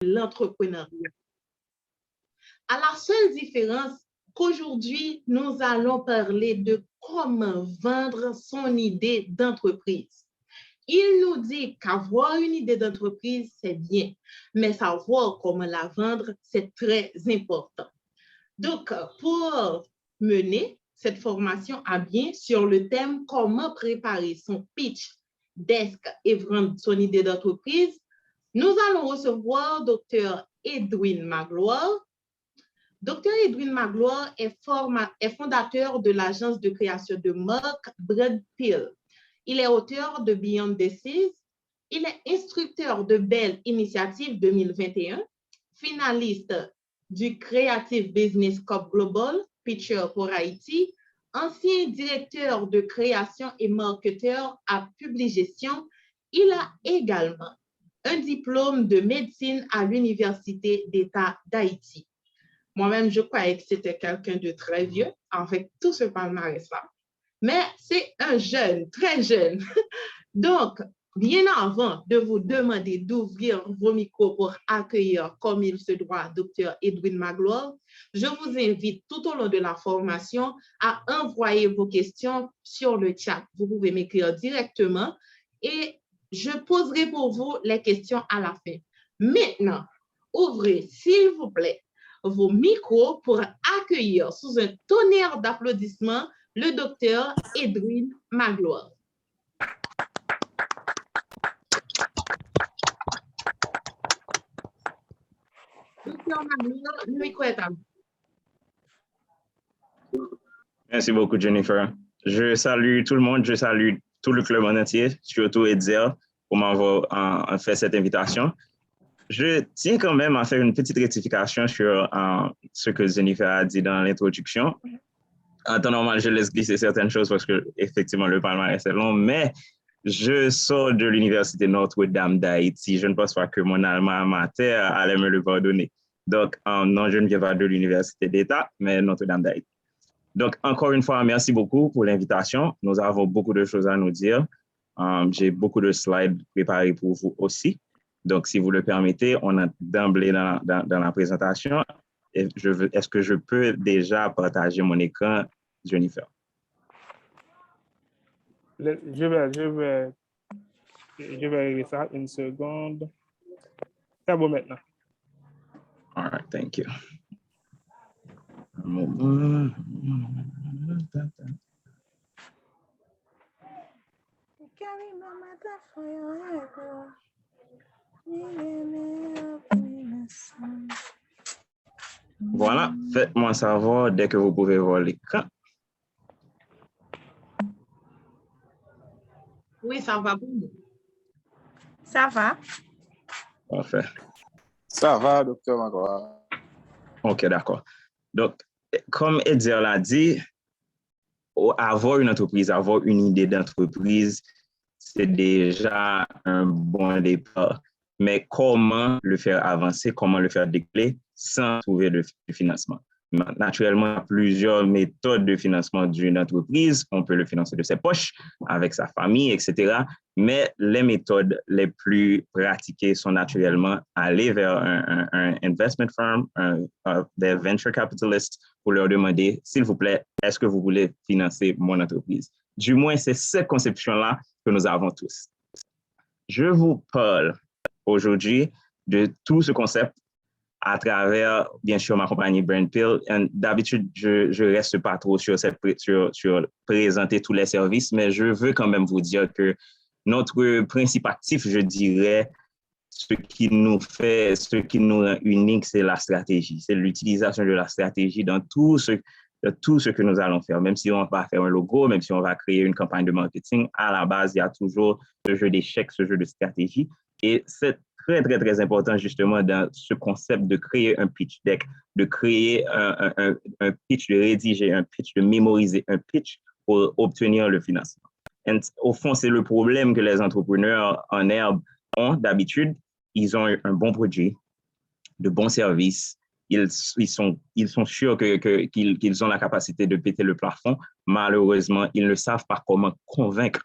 l'entrepreneuriat. À la seule différence qu'aujourd'hui, nous allons parler de comment vendre son idée d'entreprise. Il nous dit qu'avoir une idée d'entreprise, c'est bien, mais savoir comment la vendre, c'est très important. Donc, pour mener cette formation à bien sur le thème comment préparer son pitch desk et vendre son idée d'entreprise, nous allons recevoir Dr. Edwin Magloire. Dr. Edwin Magloire est fondateur de l'agence de création de marque Brad Pill. Il est auteur de Beyond the Seas. Il est instructeur de Bell Initiative 2021, finaliste du Creative Business Cup Global, Pitcher pour Haïti, ancien directeur de création et marketeur à Publigestion. Il a également un diplôme de médecine à l'Université d'État d'Haïti. Moi-même, je croyais que c'était quelqu'un de très vieux avec tout ce palmarès-là. Mais c'est un jeune, très jeune. Donc, bien avant de vous demander d'ouvrir vos micros pour accueillir comme il se doit Dr. Edwin Magloire, je vous invite tout au long de la formation à envoyer vos questions sur le chat. Vous pouvez m'écrire directement et je poserai pour vous les questions à la fin. Maintenant, ouvrez, s'il vous plaît, vos micros pour accueillir sous un tonnerre d'applaudissements le docteur Edwin Magloire. Docteur Magloire, le micro est à vous. Merci beaucoup, Jennifer. Je salue tout le monde, je salue tout le club en entier, surtout Edzer, pour m'avoir fait cette invitation. Je tiens quand même à faire une petite rectification sur ce que Jennifer a dit dans l'introduction. En temps normal, je laisse glisser certaines choses parce que effectivement le palmarès est long, mais je sors de l'Université Notre-Dame d'Haïti. Je ne pense pas que mon alma mater allait me le pardonner. Donc, non, je ne viens pas de l'Université d'État, mais Notre-Dame d'Haïti. Donc, encore une fois, merci beaucoup pour l'invitation. Nous avons beaucoup de choses à nous dire. J'ai beaucoup de slides préparés pour vous aussi. Donc, si vous le permettez, on a d'emblée dans la présentation. Est-ce que je peux déjà partager mon écran, Jennifer? Je vais régler ça une seconde. C'est bon maintenant. All right, thank you. Voilà, faites-moi savoir dès que vous pouvez voir l'écran. Oui, ça va pour nous. Ça va. Parfait. Ça va, docteur Magloire. OK, d'accord. Donc, comme Edzer l'a dit, avoir une entreprise, avoir une idée d'entreprise, c'est déjà un bon départ. Mais comment le faire avancer, comment le faire décoller sans trouver de financement? Naturellement, il y a plusieurs méthodes de financement d'une entreprise. On peut le financer de ses poches, avec sa famille, etc. Mais les méthodes les plus pratiquées sont naturellement aller vers un investment firm, des venture capitalists, pour leur demander, s'il vous plaît, est-ce que vous voulez financer mon entreprise? Du moins, c'est cette conception-là que nous avons tous. Je vous parle aujourd'hui de tout ce concept à travers, bien sûr, ma compagnie Brand Pill. D'habitude, je ne reste pas trop sur présenter tous les services, mais je veux quand même vous dire que notre principe actif, je dirais, ce qui nous rend unique, c'est la stratégie. C'est l'utilisation de la stratégie dans tout ce que nous allons faire. Même si on va faire un logo, même si on va créer une campagne de marketing, à la base, il y a toujours ce jeu d'échecs, ce jeu de stratégie. Et c'est très, très, très important justement dans ce concept de créer un pitch deck, de créer un pitch, de rédiger un pitch, de mémoriser un pitch pour obtenir le financement. Et au fond, c'est le problème que les entrepreneurs en herbe ont d'habitude. Ils ont un bon produit, de bons services. Ils sont sûrs qu'ils ont la capacité de péter le plafond. Malheureusement, ils ne savent pas comment convaincre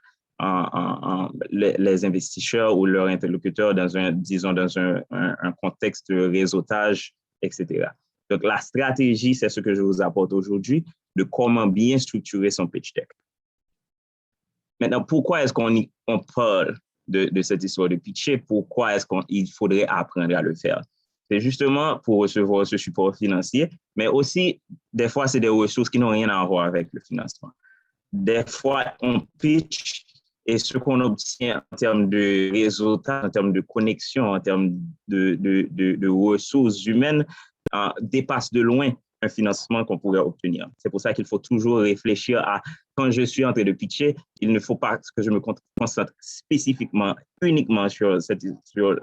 les investisseurs ou leurs interlocuteurs dans un contexte de réseautage, etc. Donc, la stratégie, c'est ce que je vous apporte aujourd'hui, de comment bien structurer son pitch deck. Maintenant, pourquoi est-ce qu'on parle de cette histoire de pitcher? Pourquoi est-ce qu'il faudrait apprendre à le faire? C'est justement pour recevoir ce support financier, mais aussi, des fois, c'est des ressources qui n'ont rien à voir avec le financement. Des fois, on pitch et ce qu'on obtient en termes de résultats, en termes de connexion, en termes de ressources humaines, dépasse de loin un financement qu'on pourrait obtenir. C'est pour ça qu'il faut toujours réfléchir à, quand je suis en train de pitcher, il ne faut pas que je me concentre spécifiquement, uniquement sur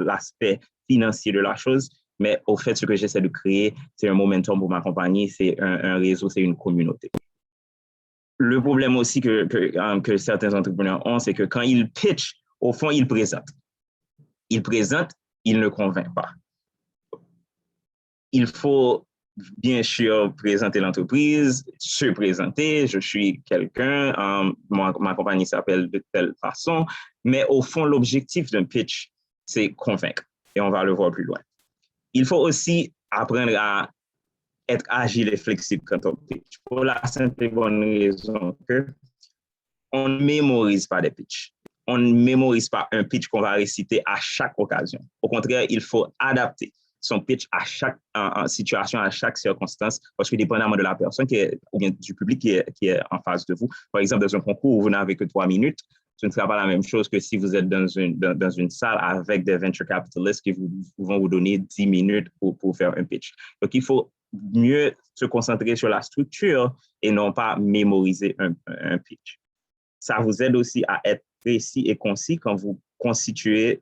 l'aspect financier de la chose, mais au fait, ce que j'essaie de créer, c'est un momentum pour ma compagnie, c'est un réseau, c'est une communauté. Le problème aussi que certains entrepreneurs ont, c'est que quand ils pitchent, au fond, ils présentent. Ils présentent, ils ne convainquent pas. Il faut bien sûr présenter l'entreprise, se présenter, je suis quelqu'un, ma compagnie s'appelle de telle façon, mais au fond, l'objectif d'un pitch, c'est convaincre, et on va le voir plus loin. Il faut aussi apprendre à être agile et flexible quand on pitch, pour la simple et bonne raison qu'on ne mémorise pas des pitchs. On ne mémorise pas un pitch qu'on va réciter à chaque occasion. Au contraire, il faut adapter son pitch à chaque situation, à chaque circonstance, parce que dépendamment de la personne ou bien du public qui est en face de vous. Par exemple, dans un concours où vous n'avez que 3 minutes, ce ne sera pas la même chose que si vous êtes dans une salle avec des venture capitalists qui vont vous donner 10 minutes pour faire un pitch. Donc, il faut mieux se concentrer sur la structure et non pas mémoriser un pitch. Ça vous aide aussi à être précis et concis quand vous constituez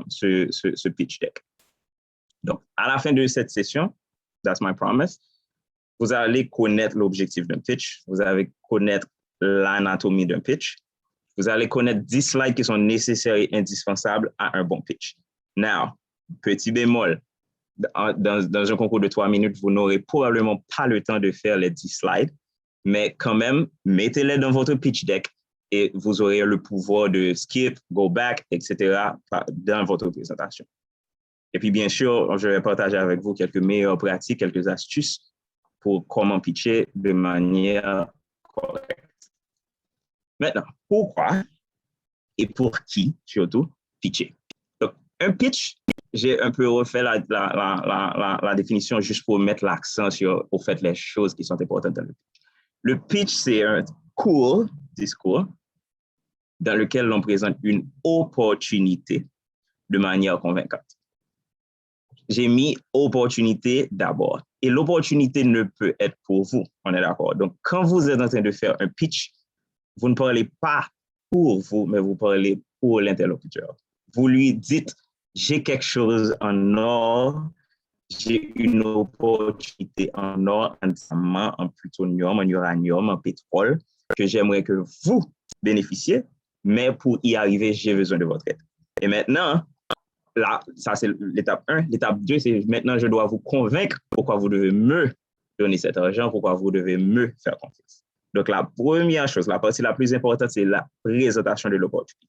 ce pitch deck. Donc, à la fin de cette session, that's my promise, vous allez connaître l'objectif d'un pitch, vous allez connaître l'anatomie d'un pitch, vous allez connaître 10 slides qui sont nécessaires et indispensables à un bon pitch. Now, petit bémol, dans un concours de 3 minutes, vous n'aurez probablement pas le temps de faire les 10 slides, mais quand même, mettez-les dans votre pitch deck et vous aurez le pouvoir de skip, go back, etc. dans votre présentation. Et puis, bien sûr, je vais partager avec vous quelques meilleures pratiques, quelques astuces pour comment pitcher de manière correcte. Maintenant, pourquoi et pour qui, surtout, pitcher? Donc, un pitch, j'ai un peu refait la définition juste pour mettre l'accent sur, au fait, les choses qui sont importantes dans le pitch. Le pitch, c'est un court discours dans lequel l'on présente une opportunité de manière convaincante. J'ai mis opportunité d'abord. Et l'opportunité ne peut être pour vous, on est d'accord. Donc, quand vous êtes en train de faire un pitch, vous ne parlez pas pour vous, mais vous parlez pour l'interlocuteur. Vous lui dites, j'ai quelque chose en or, j'ai une opportunité en or, en diamant, en plutonium, en uranium, en pétrole, que j'aimerais que vous bénéficiez, mais pour y arriver, j'ai besoin de votre aide. Et maintenant, là, ça c'est l'étape 1. L'étape 2, c'est maintenant je dois vous convaincre pourquoi vous devez me donner cet argent, pourquoi vous devez me faire confiance. Donc la première chose, la partie la plus importante, c'est la présentation de l'opportunité.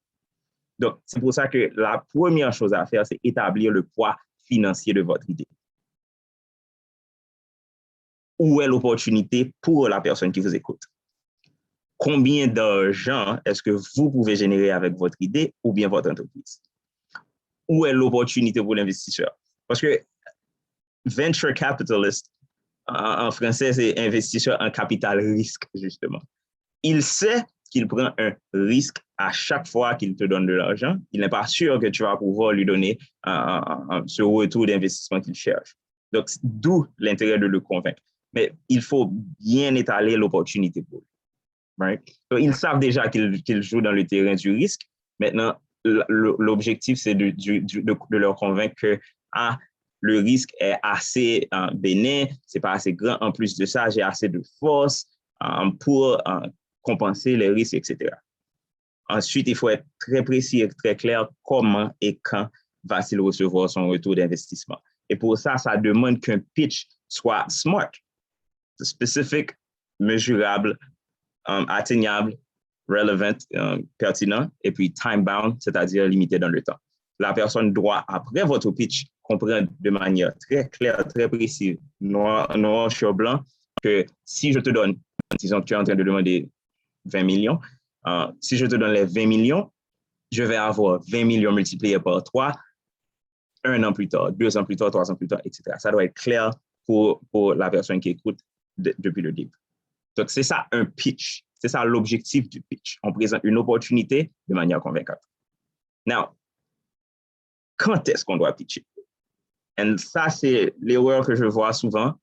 Donc c'est pour ça que la première chose à faire, c'est établir le poids financier de votre idée. Où est l'opportunité pour la personne qui vous écoute? Combien d'argent est-ce que vous pouvez générer avec votre idée ou bien votre entreprise? Où est l'opportunité pour l'investisseur? Parce que venture capitalist, en français, c'est investisseur en capital risque, justement. Il sait qu'il prend un risque à chaque fois qu'il te donne de l'argent. Il n'est pas sûr que tu vas pouvoir lui donner ce retour d'investissement qu'il cherche. Donc, d'où l'intérêt de le convaincre. Mais il faut bien étaler l'opportunité pour lui. Right? Donc, ils savent déjà qu'ils jouent dans le terrain du risque. Maintenant, l'objectif, c'est de leur convaincre que le risque est assez bénin, c'est pas assez grand. En plus de ça, j'ai assez de force pour compenser les risques, etc. Ensuite, il faut être très précis et très clair comment et quand va-t-il recevoir son retour d'investissement. Et pour ça, ça demande qu'un pitch soit smart, spécifique, mesurable, atteignable relevant, pertinent, et puis time-bound, c'est-à-dire limité dans le temps. La personne doit, après votre pitch, comprendre de manière très claire, très précise, noir sur blanc, que si je te donne, disons que tu es en train de demander 20 millions, si je te donne les 20 millions, je vais avoir 20 millions multipliés par 3 un an plus tard, 2 ans plus tard, 3 ans plus tard, etc. Ça doit être clair pour la personne qui écoute depuis le début. Donc, c'est ça un pitch. C'est ça l'objectif du pitch. On présente une opportunité de manière convaincante. Now, quand est-ce qu'on doit pitcher? Et ça, c'est l'erreur que je vois souvent.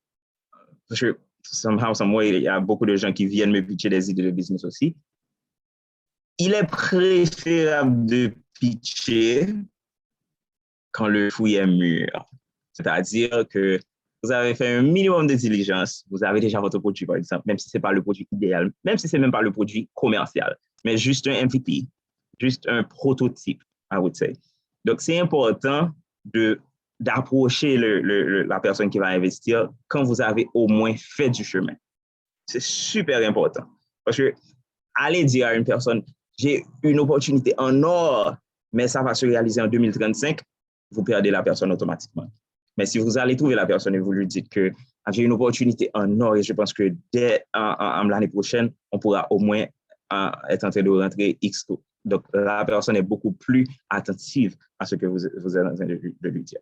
Parce que, somehow, il y a beaucoup de gens qui viennent me pitcher des idées de business aussi. Il est préférable de pitcher quand le fruit est mûr. C'est-à-dire que vous avez fait un minimum de diligence, vous avez déjà votre produit, par exemple, même si ce n'est pas le produit idéal, même si ce n'est même pas le produit commercial, mais juste un MVP, juste un prototype, I would say. Donc, c'est important d'approcher la personne qui va investir quand vous avez au moins fait du chemin. C'est super important. Parce que aller dire à une personne, j'ai une opportunité en or, mais ça va se réaliser en 2035, vous perdez la personne automatiquement. Mais si vous allez trouver la personne et vous lui dites que j'ai une opportunité en or et je pense que dès l'année prochaine, on pourra au moins être en train de rentrer X taux. Donc, la personne est beaucoup plus attentive à ce que vous êtes en train de lui dire.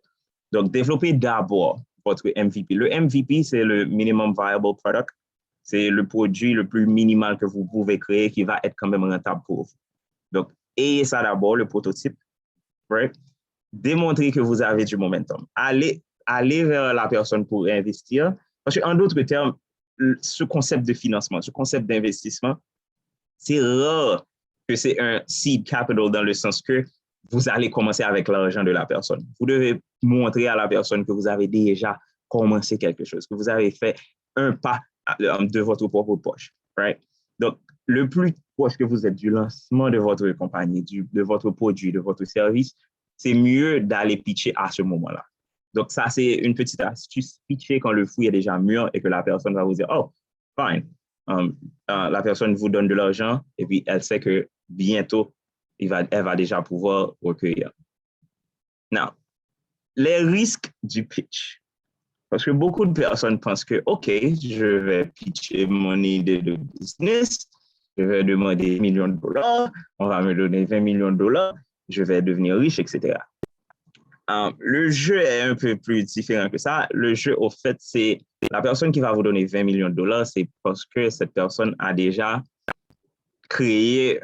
Donc, développez d'abord votre MVP. Le MVP, c'est le Minimum Viable Product. C'est le produit le plus minimal que vous pouvez créer qui va être quand même rentable pour vous. Donc, ayez ça d'abord, le prototype. Right? Démontrez que vous avez du momentum. Allez vers la personne pour investir. Parce qu'en d'autres termes, ce concept de financement, ce concept d'investissement, c'est rare que c'est un seed capital dans le sens que vous allez commencer avec l'argent de la personne. Vous devez montrer à la personne que vous avez déjà commencé quelque chose, que vous avez fait un pas de votre propre poche. Right? Donc, le plus proche que vous êtes du lancement de votre compagnie, de votre produit, de votre service, c'est mieux d'aller pitcher à ce moment-là. Donc, ça, c'est une petite astuce, pitcher quand le fruit est déjà mûr et que la personne va vous dire, oh, fine. La personne vous donne de l'argent et puis elle sait que bientôt, elle va déjà pouvoir recueillir. Now, les risques du pitch. Parce que beaucoup de personnes pensent que, OK, je vais pitcher mon idée de business, je vais demander $1 million, on va me donner $20 millions, je vais devenir riche, etc. Le jeu est un peu plus différent que ça. Le jeu, au fait, c'est la personne qui va vous donner $20 millions, c'est parce que cette personne a déjà créé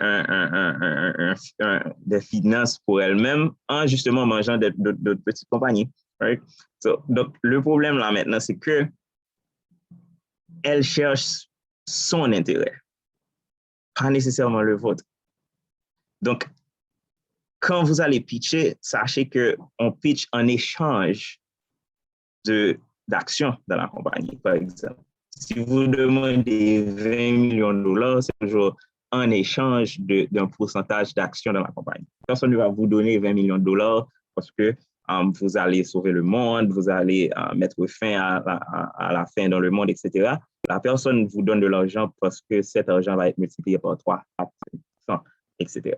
des finances pour elle-même en justement mangeant de petites compagnies. Right? Donc, le problème là maintenant, c'est que elle cherche son intérêt, pas nécessairement le vôtre. Donc, quand vous allez pitcher, sachez qu'on pitch en échange d'actions dans la compagnie, par exemple. Si vous demandez $20 millions, c'est toujours en échange d'un pourcentage d'actions dans la compagnie. Personne ne va vous donner $20 millions parce que vous allez sauver le monde, vous allez mettre fin à la faim dans le monde, etc. La personne vous donne de l'argent parce que cet argent va être multiplié par 3, 4, etc.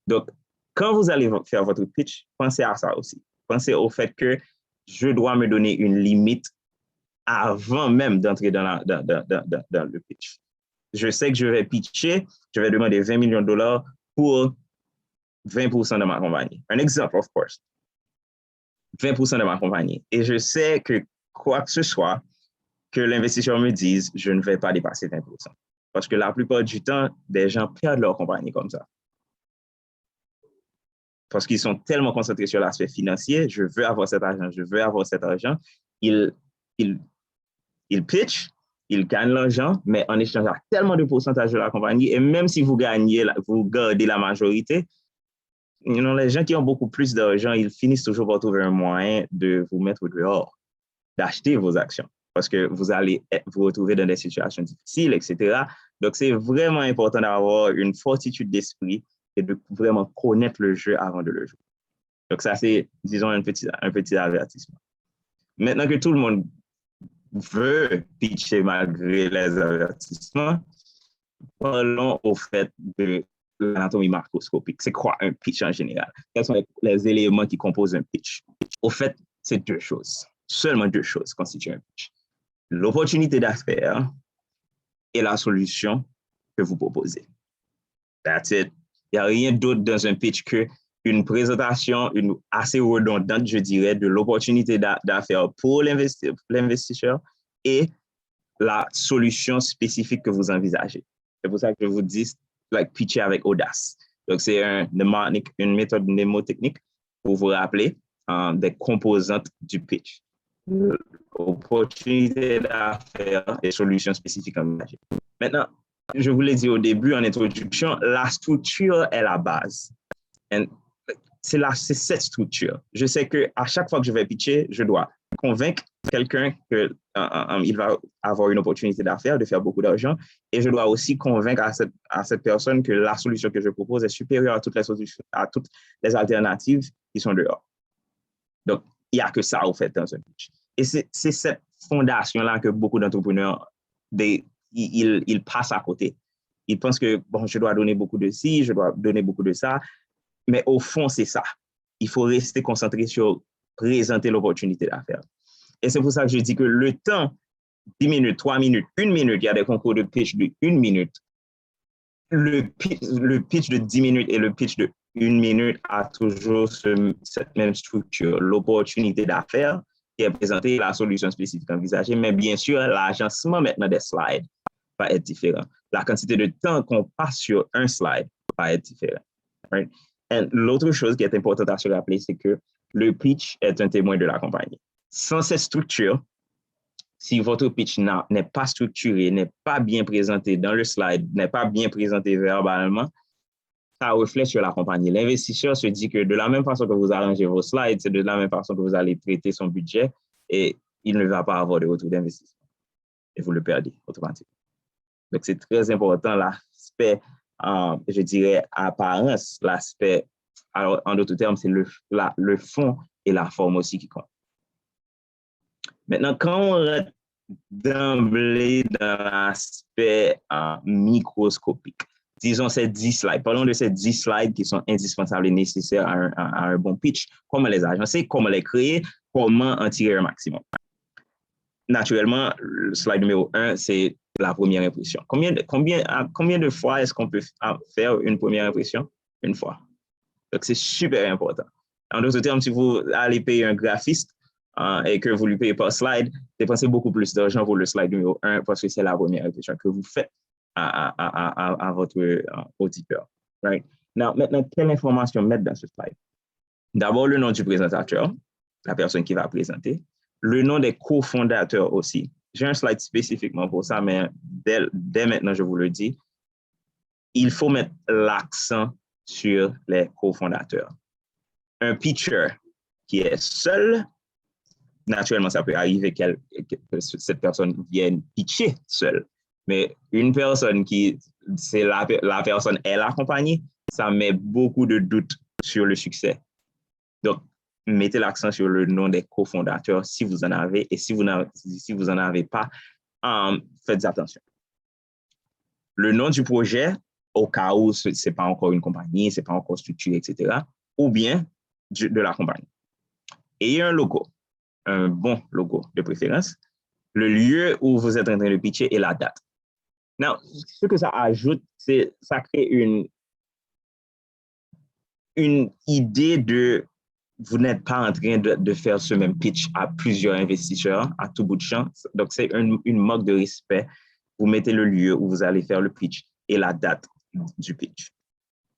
Donc, quand vous allez faire votre pitch, pensez à ça aussi. Pensez au fait que je dois me donner une limite avant même d'entrer dans le pitch. Je sais que je vais pitcher, je vais demander $20 millions pour 20% de ma compagnie. Un exemple, of course. 20% de ma compagnie. Et je sais que quoi que ce soit, que l'investisseur me dise, je ne vais pas dépasser 20%. Parce que la plupart du temps, des gens perdent leur compagnie comme ça. Parce qu'ils sont tellement concentrés sur l'aspect financier, je veux avoir cet argent, je veux avoir cet argent. Ils pitchent, ils gagnent l'argent, mais en échangeant tellement de pourcentage de la compagnie, et même si vous gagnez, vous gardez la majorité, les gens qui ont beaucoup plus d'argent, ils finissent toujours par trouver un moyen de vous mettre dehors, d'acheter vos actions, parce que vous allez vous retrouver dans des situations difficiles, etc. Donc, c'est vraiment important d'avoir une fortitude d'esprit et de vraiment connaître le jeu avant de le jouer. Donc, ça, c'est, disons, un petit avertissement. Maintenant que tout le monde veut pitcher malgré les avertissements, parlons au fait de l'anatomie macroscopique. C'est quoi un pitch en général? Quels sont les éléments qui composent un pitch? Au fait, c'est deux choses. Seulement deux choses constituent un pitch. L'opportunité d'affaires et la solution que vous proposez. That's it. Il n'y a rien d'autre dans un pitch qu'une présentation assez redondante, je dirais, de l'opportunité d'affaires pour l'investisseur et la solution spécifique que vous envisagez. C'est pour ça que je vous dis, pitcher avec audace. Donc, c'est une méthode mnémotechnique pour vous rappeler des composantes du pitch. Opportunité d'affaires et solutions spécifiques envisagées. Maintenant, je vous l'ai dit au début en introduction, la structure est la base. C'est cette structure. Je sais qu'à chaque fois que je vais pitcher, je dois convaincre quelqu'un qu'il va avoir une opportunité d'affaires, de faire beaucoup d'argent, et je dois aussi convaincre à cette personne que la solution que je propose est supérieure à toutes les alternatives qui sont dehors. Donc, il n'y a que ça, au fait, dans un pitch. Et c'est cette fondation-là que beaucoup d'entrepreneurs, ils passent à côté. Ils pensent que, bon, je dois donner beaucoup de ci, je dois donner beaucoup de ça, mais au fond, c'est ça. Il faut rester concentré sur présenter l'opportunité d'affaires. Et c'est pour ça que je dis que le temps, 10 minutes, 3 minutes, 1 minute, il y a des concours de pitch de 1 minute. Le pitch de 10 minutes et le pitch de 1 minute a toujours cette même structure. L'opportunité d'affaires qui est présentée, la solution spécifique envisagée, mais bien sûr, l'agencement maintenant des slides va être différent. La quantité de temps qu'on passe sur un slide va être différent. Right? Et l'autre chose qui est importante à se rappeler, c'est que le pitch est un témoin de la compagnie. Sans cette structure, si votre pitch n'est pas structuré, n'est pas bien présenté dans le slide, n'est pas bien présenté verbalement, ça reflète sur la compagnie. L'investisseur se dit que de la même façon que vous arrangez vos slides, c'est de la même façon que vous allez traiter son budget et il ne va pas avoir de retour d'investissement. Et vous le perdez automatiquement. Donc, c'est très important l'aspect, je dirais, apparence, l'aspect, alors en d'autres termes, c'est le fond et la forme aussi qui comptent. Maintenant, quand on rentre d'emblée dans l'aspect microscopique, disons ces 10 slides, parlons de ces 10 slides qui sont indispensables et nécessaires à un bon pitch, comment les agencer, comment les créer, comment en tirer un maximum. Naturellement, le slide numéro 1, c'est la première impression. Combien de fois est-ce qu'on peut faire une première impression? Une fois. Donc, c'est super important. En d'autres termes, si vous allez payer un graphiste et que vous lui payez par slide, dépensez beaucoup plus d'argent pour le slide numéro 1 parce que c'est la première impression que vous faites à votre auditeur. Right? Maintenant, quelle information mettre dans ce slide? D'abord, le nom du présentateur, la personne qui va présenter, le nom des cofondateurs aussi. J'ai un slide spécifiquement pour ça, mais dès maintenant, je vous le dis, il faut mettre l'accent sur les cofondateurs. Un pitcher qui est seul, naturellement, ça peut arriver que cette personne vienne pitcher seule. Mais une personne c'est la personne est la compagnie, ça met beaucoup de doutes sur le succès. Donc, mettez l'accent sur le nom des cofondateurs si vous en avez, et si vous n'en avez pas, faites attention. Le nom du projet, au cas où ce n'est pas encore une compagnie, ce n'est pas encore structuré, etc., ou bien de la compagnie. Ayez un logo, un bon logo de préférence, le lieu où vous êtes en train de pitcher et la date. Now, ce que ça ajoute, c'est ça crée une idée de vous n'êtes pas en train de faire ce même pitch à plusieurs investisseurs à tout bout de champ. Donc, c'est une marque de respect. Vous mettez le lieu où vous allez faire le pitch et la date du pitch.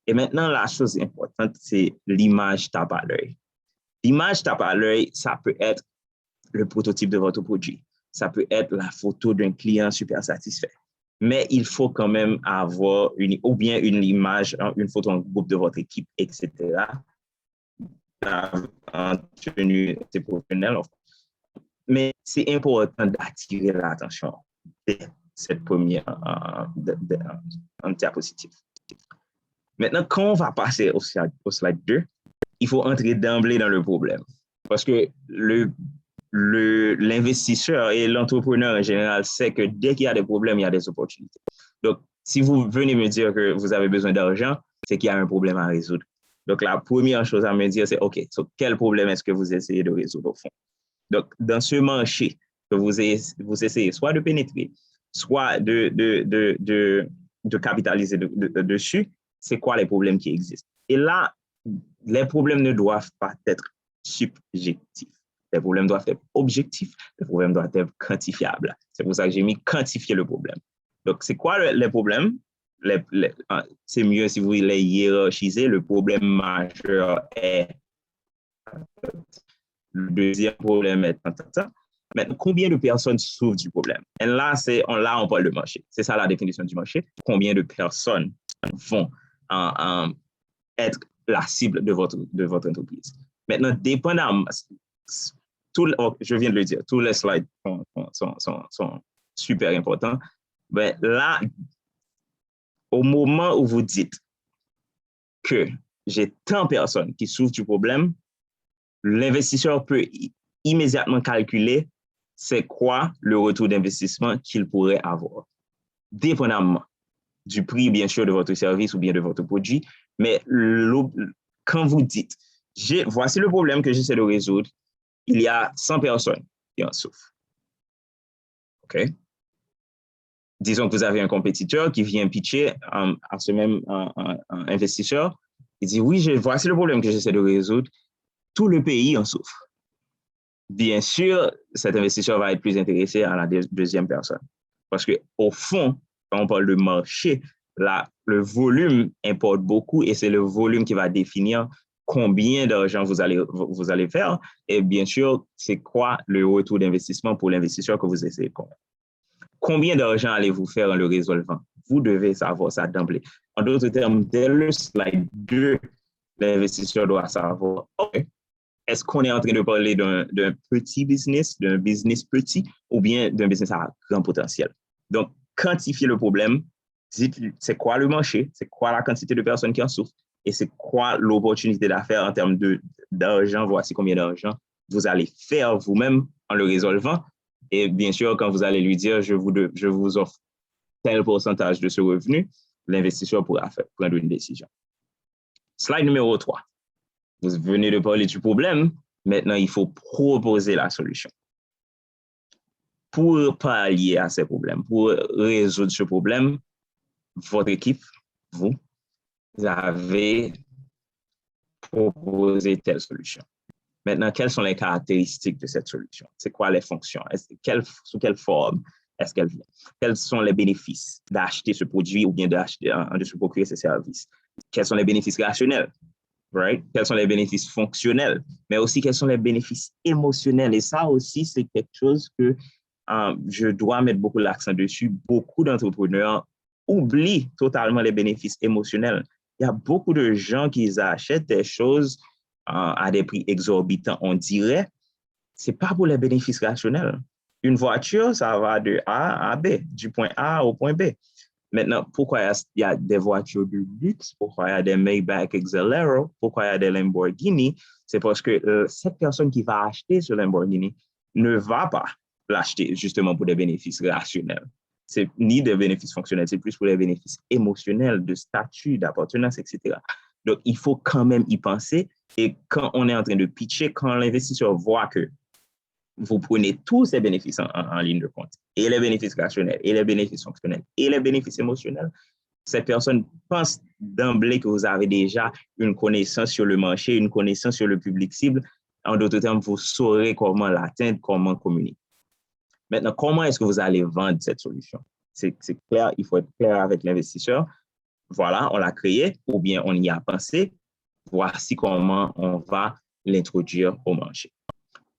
Et maintenant, la chose importante, c'est l'image tape à l'œil. L'image tape à l'œil, ça peut être le prototype de votre produit. Ça peut être la photo d'un client super satisfait. Mais il faut quand même avoir ou bien une image, une photo en groupe de votre équipe, etc., en tenue professionnelle. Mais c'est important d'attirer l'attention de cette première diapositive. Maintenant, quand on va passer au slide 2, il faut entrer d'emblée dans le problème. Parce que l'investisseur et l'entrepreneur en général sait que dès qu'il y a des problèmes, il y a des opportunités. Donc, Si vous venez me dire que vous avez besoin d'argent, c'est qu'il y a un problème à résoudre. Donc, la première chose à me dire, c'est, OK, so quel problème est-ce que vous essayez de résoudre au fond? Donc, dans ce marché que vous essayez soit de pénétrer, soit de capitaliser dessus, c'est quoi les problèmes qui existent? Et là, les problèmes ne doivent pas être subjectifs. Les problèmes doivent être objectifs, les problèmes doivent être quantifiables. C'est pour ça que j'ai mis quantifier le problème. Donc, c'est quoi les problèmes? C'est mieux si vous les hiérarchisez. Le problème majeur est le deuxième problème est Maintenant, combien de personnes souffrent du problème? Et là, on parle de marché. C'est ça la définition du marché. Combien de personnes vont être la cible de votre entreprise? Maintenant, dépendamment, je viens de le dire, tous les slides sont super importants. Mais là, au moment où vous dites que j'ai tant de personnes qui souffrent du problème, l'investisseur peut immédiatement calculer c'est quoi le retour d'investissement qu'il pourrait avoir, dépendamment du prix, bien sûr, de votre service ou bien de votre produit. Mais quand vous dites, voici le problème que j'essaie de résoudre, il y a 100 personnes qui en souffrent. OK? Disons que vous avez un compétiteur qui vient pitcher à ce même investisseur. Il dit, oui, voici le problème que j'essaie de résoudre. Tout le pays en souffre. Bien sûr, cet investisseur va être plus intéressé à la deuxième personne. Parce qu'au fond, quand on parle de marché, le volume importe beaucoup et c'est le volume qui va définir combien d'argent vous allez faire. Et bien sûr, c'est quoi le retour d'investissement pour l'investisseur que vous essayez de convaincre. Combien d'argent allez-vous faire en le résolvant? Vous devez savoir ça d'emblée. En d'autres termes, dès le slide 2, l'investisseur doit savoir, OK, est-ce qu'on est en train de parler d'un petit business, d'un business petit, ou bien d'un business à grand potentiel? Donc, quantifiez le problème, dites c'est quoi le marché, c'est quoi la quantité de personnes qui en souffrent, et c'est quoi l'opportunité d'affaires en termes d'argent, voici combien d'argent vous allez faire vous-même en le résolvant. Et bien sûr, quand vous allez lui dire, je vous offre tel pourcentage de ce revenu, l'investisseur pourra prendre une décision. Slide numéro 3. Vous venez de parler du problème, maintenant il faut proposer la solution. Pour pallier à ces problèmes, pour résoudre ce problème, votre équipe, vous avez proposé telle solution. Maintenant, quelles sont les caractéristiques de cette solution? C'est quoi les fonctions? Sous quelle forme est-ce qu'elle vient? Quels sont les bénéfices d'acheter ce produit ou bien de se procurer ces services? Quels sont les bénéfices rationnels? Right? Quels sont les bénéfices fonctionnels, mais aussi quels sont les bénéfices émotionnels. Et ça aussi, c'est quelque chose que je dois mettre beaucoup l'accent dessus. Beaucoup d'entrepreneurs oublient totalement les bénéfices émotionnels. Il y a beaucoup de gens qui achètent des choses à des prix exorbitants, on dirait. Ce n'est pas pour les bénéfices rationnels. Une voiture, ça va de A à B, du point A au point B. Maintenant, pourquoi il y a des voitures de luxe, pourquoi il y a des Maybach Exelero, pourquoi il y a des Lamborghini? C'est parce que cette personne qui va acheter ce Lamborghini ne va pas l'acheter justement pour des bénéfices rationnels. C'est ni des bénéfices fonctionnels, c'est plus pour les bénéfices émotionnels, de statut, d'appartenance, etc. Donc, il faut quand même y penser. Et quand on est en train de pitcher, quand l'investisseur voit que vous prenez tous ces bénéfices en ligne de compte, et les bénéfices rationnels, et les bénéfices fonctionnels, et les bénéfices émotionnels, cette personne pense d'emblée que vous avez déjà une connaissance sur le marché, une connaissance sur le public cible. En d'autres termes, vous saurez comment l'atteindre, comment communiquer. Maintenant, comment est-ce que vous allez vendre cette solution? C'est clair, il faut être clair avec l'investisseur. Voilà, on l'a créé, ou bien on y a pensé. Voici comment on va l'introduire au marché.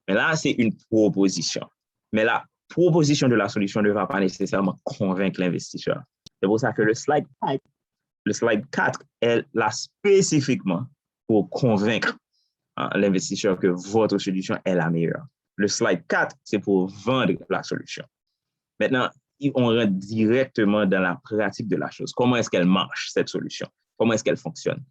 Mais là, c'est une proposition. Mais la proposition de la solution ne va pas nécessairement convaincre l'investisseur. C'est pour ça que le slide 4 est là spécifiquement pour convaincre l'investisseur que votre solution est la meilleure. Le slide 4, c'est pour vendre la solution. Maintenant, on rentre directement dans la pratique de la chose. Comment est-ce qu'elle marche, cette solution? Comment est-ce qu'elle fonctionne?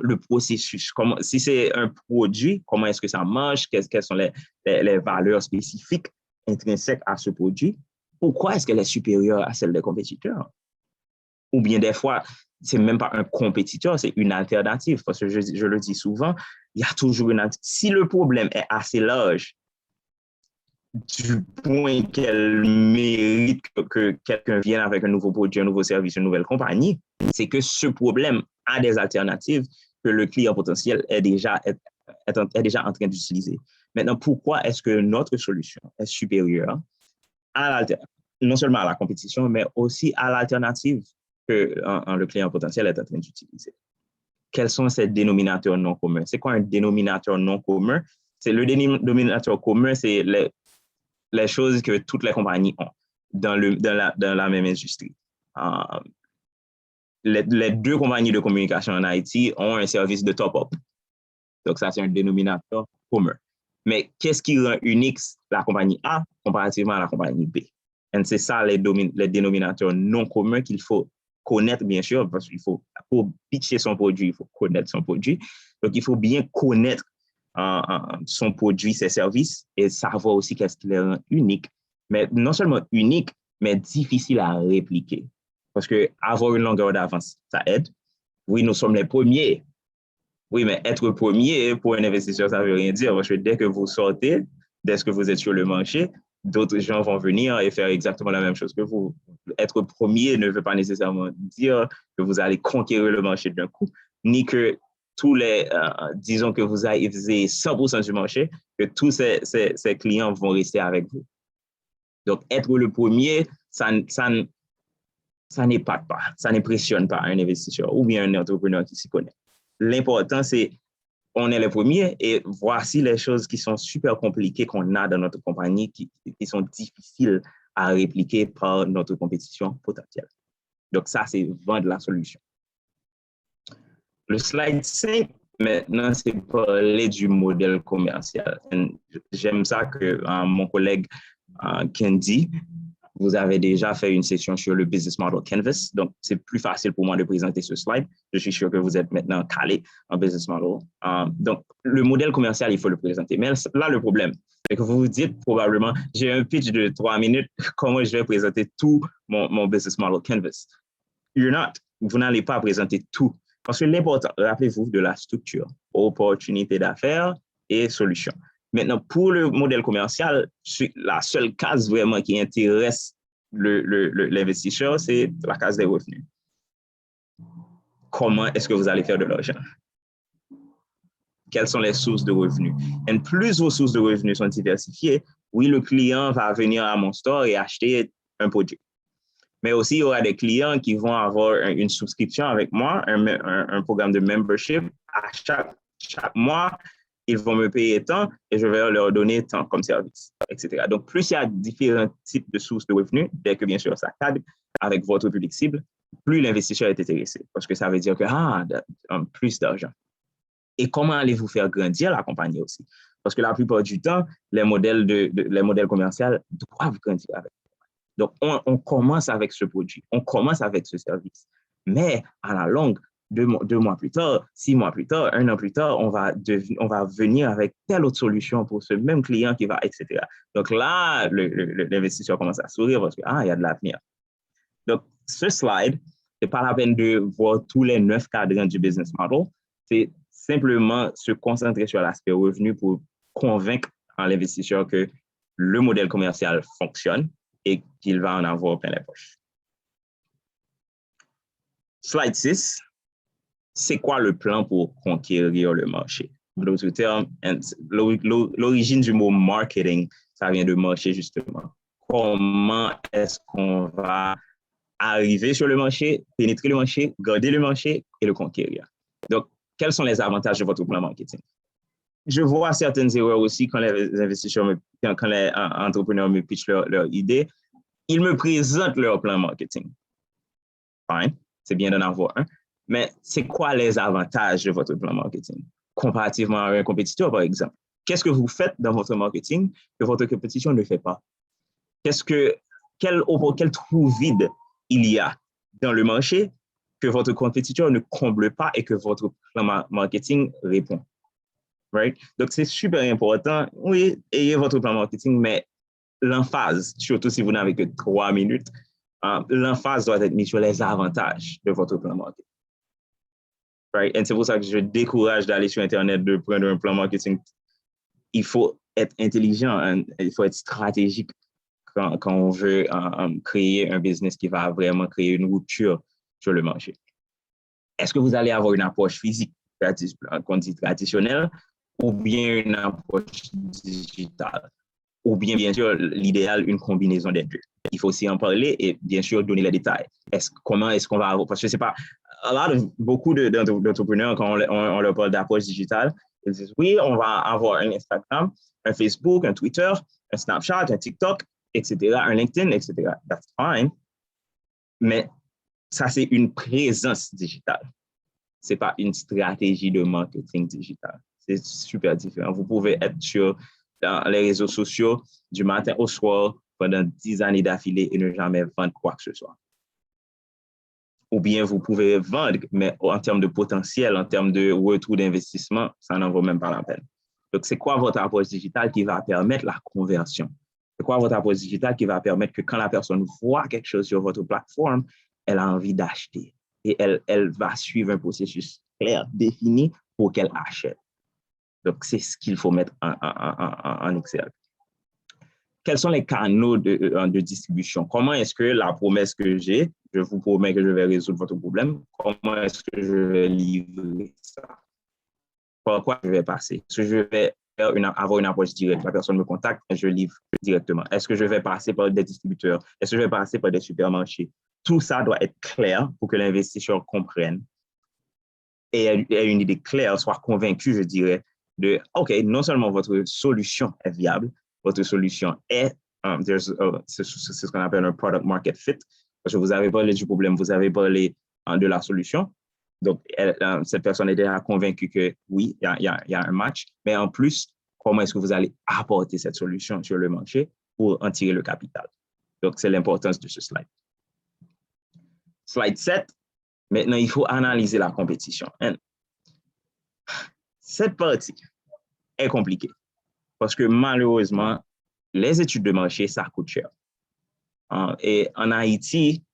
Le processus, si c'est un produit, comment est-ce que ça marche, quelles sont les valeurs spécifiques intrinsèques à ce produit, pourquoi est-ce qu'elle est supérieure à celle des compétiteurs? Ou bien des fois, c'est même pas un compétiteur, c'est une alternative. Parce que je le dis souvent, il y a toujours une alternative. Si le problème est assez large, du point qu'elle mérite que quelqu'un vienne avec un nouveau produit, un nouveau service, une nouvelle compagnie, c'est que ce problème a des alternatives que le client potentiel est déjà en train d'utiliser. Maintenant, pourquoi est-ce que notre solution est supérieure non seulement à la compétition, mais aussi à l'alternative que le client potentiel est en train d'utiliser? Quels sont ces dénominateurs non communs? C'est quoi un dénominateur non commun? Le dénominateur commun, c'est les choses que toutes les compagnies ont dans la même industrie. Les deux compagnies de communication en Haïti ont un service de top-up. Donc, ça, c'est un dénominateur commun. Mais qu'est-ce qui rend unique la compagnie A comparativement à la compagnie B? Et c'est ça les dénominateurs non communs qu'il faut connaître, bien sûr, parce qu'il faut, pour pitcher son produit, il faut connaître son produit. Donc, il faut bien connaître son produit, ses services, et savoir aussi qu'est-ce qui les rend unique. Mais non seulement unique, mais difficile à répliquer. Parce que avoir une longueur d'avance, ça aide. Oui, nous sommes les premiers. Oui, mais être premier pour un investisseur, ça ne veut rien dire. Parce que dès que vous sortez, dès que vous êtes sur le marché, d'autres gens vont venir et faire exactement la même chose que vous. Être premier ne veut pas nécessairement dire que vous allez conquérir le marché d'un coup, ni que disons que vous avez 100% du marché, que tous ces clients vont rester avec vous. Donc, être le premier, ça n'épate pas, ça n'impressionne pas un investisseur ou bien un entrepreneur qui s'y connaît. L'important, c'est on est les premiers et voici les choses qui sont super compliquées qu'on a dans notre compagnie qui sont difficiles à répliquer par notre compétition potentielle. Donc, ça, c'est vendre la solution. Le slide 5, maintenant, c'est parler du modèle commercial. J'aime ça que mon collègue Kendi, vous avez déjà fait une session sur le Business Model Canvas. Donc, c'est plus facile pour moi de présenter ce slide. Je suis sûr que vous êtes maintenant calé en Business Model. Donc, le modèle commercial, il faut le présenter. Mais là, le problème, c'est que vous vous dites probablement, j'ai un pitch de 3 minutes, comment je vais présenter tout mon Business Model Canvas? You're not. Vous n'allez pas présenter tout. Parce que l'important, rappelez-vous de la structure, opportunité d'affaires et solution. Maintenant, pour le modèle commercial, la seule case vraiment qui intéresse l'investisseur, c'est la case des revenus. Comment est-ce que vous allez faire de l'argent? Quelles sont les sources de revenus? Et plus vos sources de revenus sont diversifiées, oui, le client va venir à mon store et acheter un produit. Mais aussi, il y aura des clients qui vont avoir une souscription avec moi, un programme de membership. À chaque mois, ils vont me payer tant et je vais leur donner tant comme service, etc. Donc, plus il y a différents types de sources de revenus, dès que bien sûr ça cadre avec votre public cible, plus l'investisseur est intéressé parce que ça veut dire que plus d'argent. Et comment allez-vous faire grandir la compagnie aussi? Parce que la plupart du temps, les modèles commerciaux doivent grandir avec. Donc, on commence avec ce produit, on commence avec ce service. Mais à la longue, 2 mois plus tard, 6 mois plus tard, 1 an plus tard, on va venir avec telle autre solution pour ce même client qui va, etc. Donc là, l'investisseur commence à sourire parce que, il y a de l'avenir. Donc, ce slide, ce n'est pas la peine de voir tous les 9 cadrans du business model. C'est simplement se concentrer sur l'aspect revenu pour convaincre l'investisseur que le modèle commercial fonctionne et qu'il va en avoir plein les poches. Slide 6, c'est quoi le plan pour conquérir le marché? En d'autres termes, l'origine du mot marketing, ça vient de marché justement. Comment est-ce qu'on va arriver sur le marché, pénétrer le marché, garder le marché et le conquérir? Donc, quels sont les avantages de votre plan marketing? Je vois certaines erreurs aussi quand les investisseurs, quand les entrepreneurs me pitchent leur idée. Ils me présentent leur plan marketing. Fine, c'est bien d'en avoir un. Mais c'est quoi les avantages de votre plan marketing comparativement à un compétiteur, par exemple? Qu'est-ce que vous faites dans votre marketing que votre compétition ne fait pas? Quel trou vide il y a dans le marché que votre compétiteur ne comble pas et que votre plan marketing répond? Right? Donc, c'est super important. Oui, ayez votre plan marketing, mais l'emphase, surtout si vous n'avez que 3 minutes, l'emphase doit être mise sur les avantages de votre plan marketing. Right? Et c'est pour ça que je décourage d'aller sur Internet, de prendre un plan marketing. Il faut être intelligent, il faut être stratégique quand on veut créer un business qui va vraiment créer une rupture sur le marché. Est-ce que vous allez avoir une approche physique, qu'on dit traditionnelle, ou bien une approche digitale? Ou bien sûr, l'idéal, une combinaison des deux. Il faut aussi en parler et bien sûr donner les détails. Comment est-ce qu'on va avoir, parce que c'est pas, beaucoup d'entrepreneurs, quand on leur parle d'approche digitale, ils disent oui, on va avoir un Instagram, un Facebook, un Twitter, un Snapchat, un TikTok, etc., un LinkedIn, etc. That's fine. Mais ça, c'est une présence digitale. Ce n'est pas une stratégie de marketing digital. C'est super différent. Vous pouvez être sur les réseaux sociaux du matin au soir pendant 10 années d'affilée et ne jamais vendre quoi que ce soit. Ou bien vous pouvez vendre, mais en termes de potentiel, en termes de retour d'investissement, ça n'en vaut même pas la peine. Donc, c'est quoi votre approche digitale qui va permettre la conversion? C'est quoi votre approche digitale qui va permettre que quand la personne voit quelque chose sur votre plateforme, elle a envie d'acheter et elle va suivre un processus clair, défini pour qu'elle achète. Donc, c'est ce qu'il faut mettre en Excel. Quels sont les canaux de distribution? Comment est-ce que la promesse que j'ai, je vous promets que je vais résoudre votre problème, comment est-ce que je vais livrer ça? Par quoi je vais passer? Est-ce que je vais avoir une approche directe? La personne me contacte et je livre directement. Est-ce que je vais passer par des distributeurs? Est-ce que je vais passer par des supermarchés? Tout ça doit être clair pour que l'investisseur comprenne et ait une idée claire, soit convaincu, je dirais, de, OK, non seulement votre solution est viable, votre solution est, c'est ce qu'on appelle un product market fit, parce que vous avez parlé du problème, vous avez parlé de la solution. Donc, cette personne est déjà convaincue que oui, il y a un match, mais en plus, comment est-ce que vous allez apporter cette solution sur le marché pour en tirer le capital? Donc, c'est l'importance de ce slide. Slide 7, maintenant, il faut analyser la compétition. And cette partie est compliquée parce que malheureusement, les études de marché, ça coûte cher. Et en Haïti,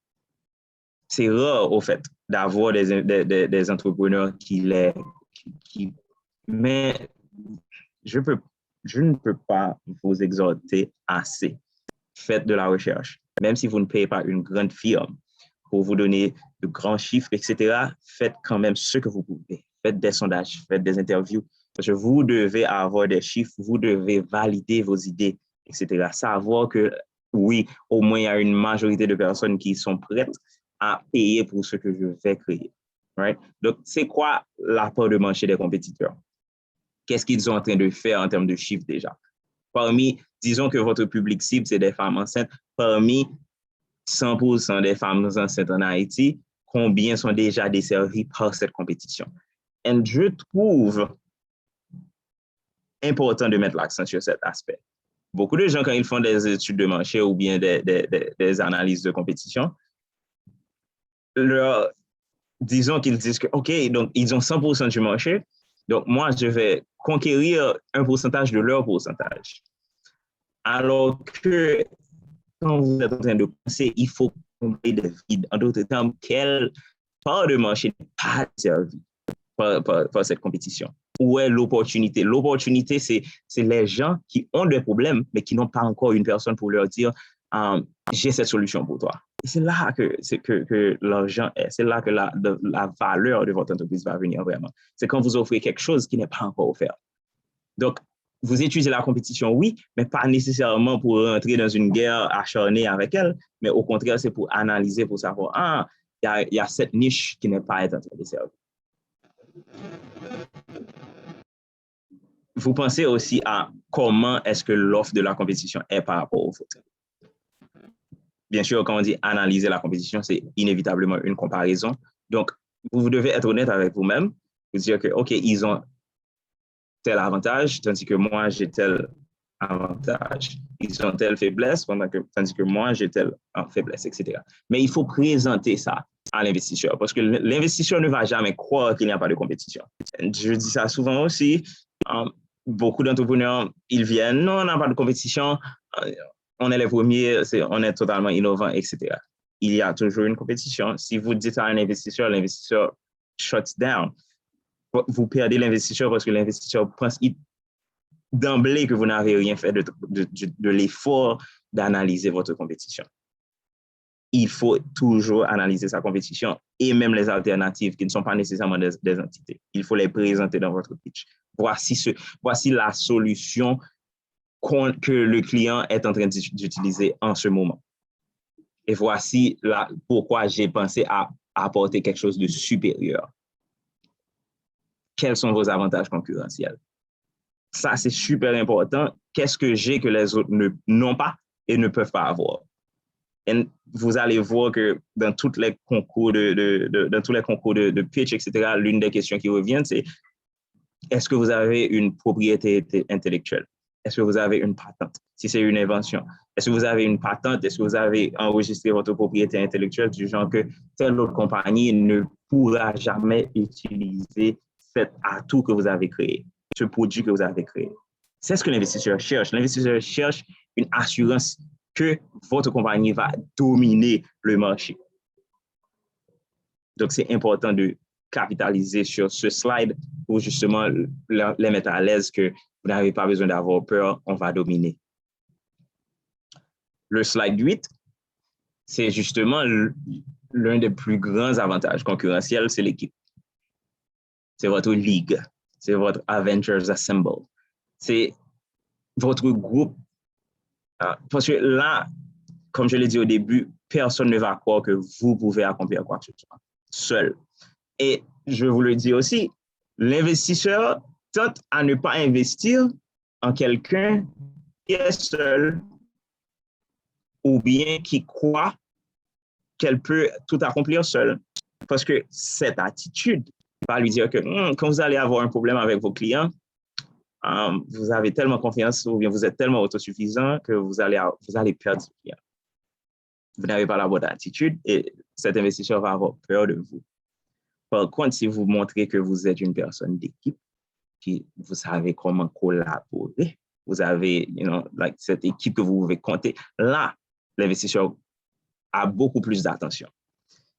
c'est rare, au fait, d'avoir des entrepreneurs mais je ne peux pas vous exhorter assez. Faites de la recherche. Même si vous ne payez pas une grande firme pour vous donner de grands chiffres, etc., faites quand même ce que vous pouvez. Faites des sondages, faites des interviews. Parce que vous devez avoir des chiffres, vous devez valider vos idées, etc. Savoir que, oui, au moins, il y a une majorité de personnes qui sont prêtes à payer pour ce que je vais créer. Right? Donc, c'est quoi la part de marché des compétiteurs? Qu'est-ce qu'ils sont en train de faire en termes de chiffres déjà? Disons que votre public cible, c'est des femmes enceintes. Parmi 100% des femmes enceintes en Haïti, combien sont déjà desservies par cette compétition? Et je trouve important de mettre l'accent sur cet aspect. Beaucoup de gens, quand ils font des études de marché ou bien des analyses de compétition, disons qu'ils disent que, OK, donc ils ont 100% du marché, donc moi, je vais conquérir un pourcentage de leur pourcentage. Alors que quand vous êtes en train de penser, il faut combler des vides. En d'autres termes, quelle part de marché n'est pas servie par cette compétition? Où est l'opportunité? L'opportunité, c'est les gens qui ont des problèmes, mais qui n'ont pas encore une personne pour leur dire j'ai cette solution pour toi. Et c'est là que l'argent est. C'est là que la valeur de votre entreprise va venir vraiment. C'est quand vous offrez quelque chose qui n'est pas encore offert. Donc, vous étudiez la compétition, oui, mais pas nécessairement pour rentrer dans une guerre acharnée avec elle, mais au contraire, c'est pour analyser, pour savoir, il y a cette niche qui n'est pas en train de servir. Vous pensez aussi à comment est-ce que l'offre de la compétition est par rapport au vôtre. Bien sûr, quand on dit analyser la compétition, c'est inévitablement une comparaison. Donc, vous devez être honnête avec vous-même, vous dire que, OK, ils ont tel avantage, tandis que moi, j'ai tel avantage. Ils ont telle faiblesse, tandis que moi, j'ai telle faiblesse, etc. Mais il faut présenter ça à l'investisseur, parce que l'investisseur ne va jamais croire qu'il n'y a pas de compétition. Je dis ça souvent aussi. Beaucoup d'entrepreneurs, ils viennent, non, on n'a pas de compétition, on est les premiers, on est totalement innovants, etc. il y a toujours une compétition. Si vous dites à un investisseur, l'investisseur shuts down. Vous perdez l'investisseur parce que l'investisseur pense d'emblée que vous n'avez rien fait de l'effort d'analyser votre compétition. Il faut toujours analyser sa compétition et même les alternatives qui ne sont pas nécessairement des entités. Il faut les présenter dans votre pitch. Voici la solution que le client est en train d'utiliser en ce moment. Et voici pourquoi j'ai pensé à apporter quelque chose de supérieur. Quels sont vos avantages concurrentiels? Ça, c'est super important. Qu'est-ce que j'ai que les autres n'ont pas et ne peuvent pas avoir? Et vous allez voir que dans tous les concours de pitch, etc., l'une des questions qui reviennent, c'est est-ce que vous avez une propriété intellectuelle? Est-ce que vous avez une patente? Si c'est une invention, est-ce que vous avez une patente? Est-ce que vous avez enregistré votre propriété intellectuelle du genre que telle autre compagnie ne pourra jamais utiliser cet atout que vous avez créé, ce produit que vous avez créé? C'est ce que l'investisseur cherche. L'investisseur cherche une assurance que votre compagnie va dominer le marché. Donc, c'est important de capitaliser sur ce slide pour justement les mettre à l'aise que vous n'avez pas besoin d'avoir peur, on va dominer. Le slide 8, c'est justement l'un des plus grands avantages concurrentiels, c'est l'équipe. C'est votre ligue, c'est votre Avengers Assemble. C'est votre groupe. Parce que là, comme je l'ai dit au début, personne ne va croire que vous pouvez accomplir quoi que ce soit seul. Et je vous le dis aussi, l'investisseur tente à ne pas investir en quelqu'un qui est seul ou bien qui croit qu'elle peut tout accomplir seule. Parce que cette attitude va lui dire que quand vous allez avoir un problème avec vos clients, vous avez tellement confiance ou bien vous êtes tellement autosuffisant que vous allez perdre ce client. Vous n'avez pas la bonne attitude et cet investisseur va avoir peur de vous. Par contre, si vous montrez que vous êtes une personne d'équipe, qui vous savez comment collaborer, vous avez cette équipe que vous pouvez compter, là, l'investisseur a beaucoup plus d'attention.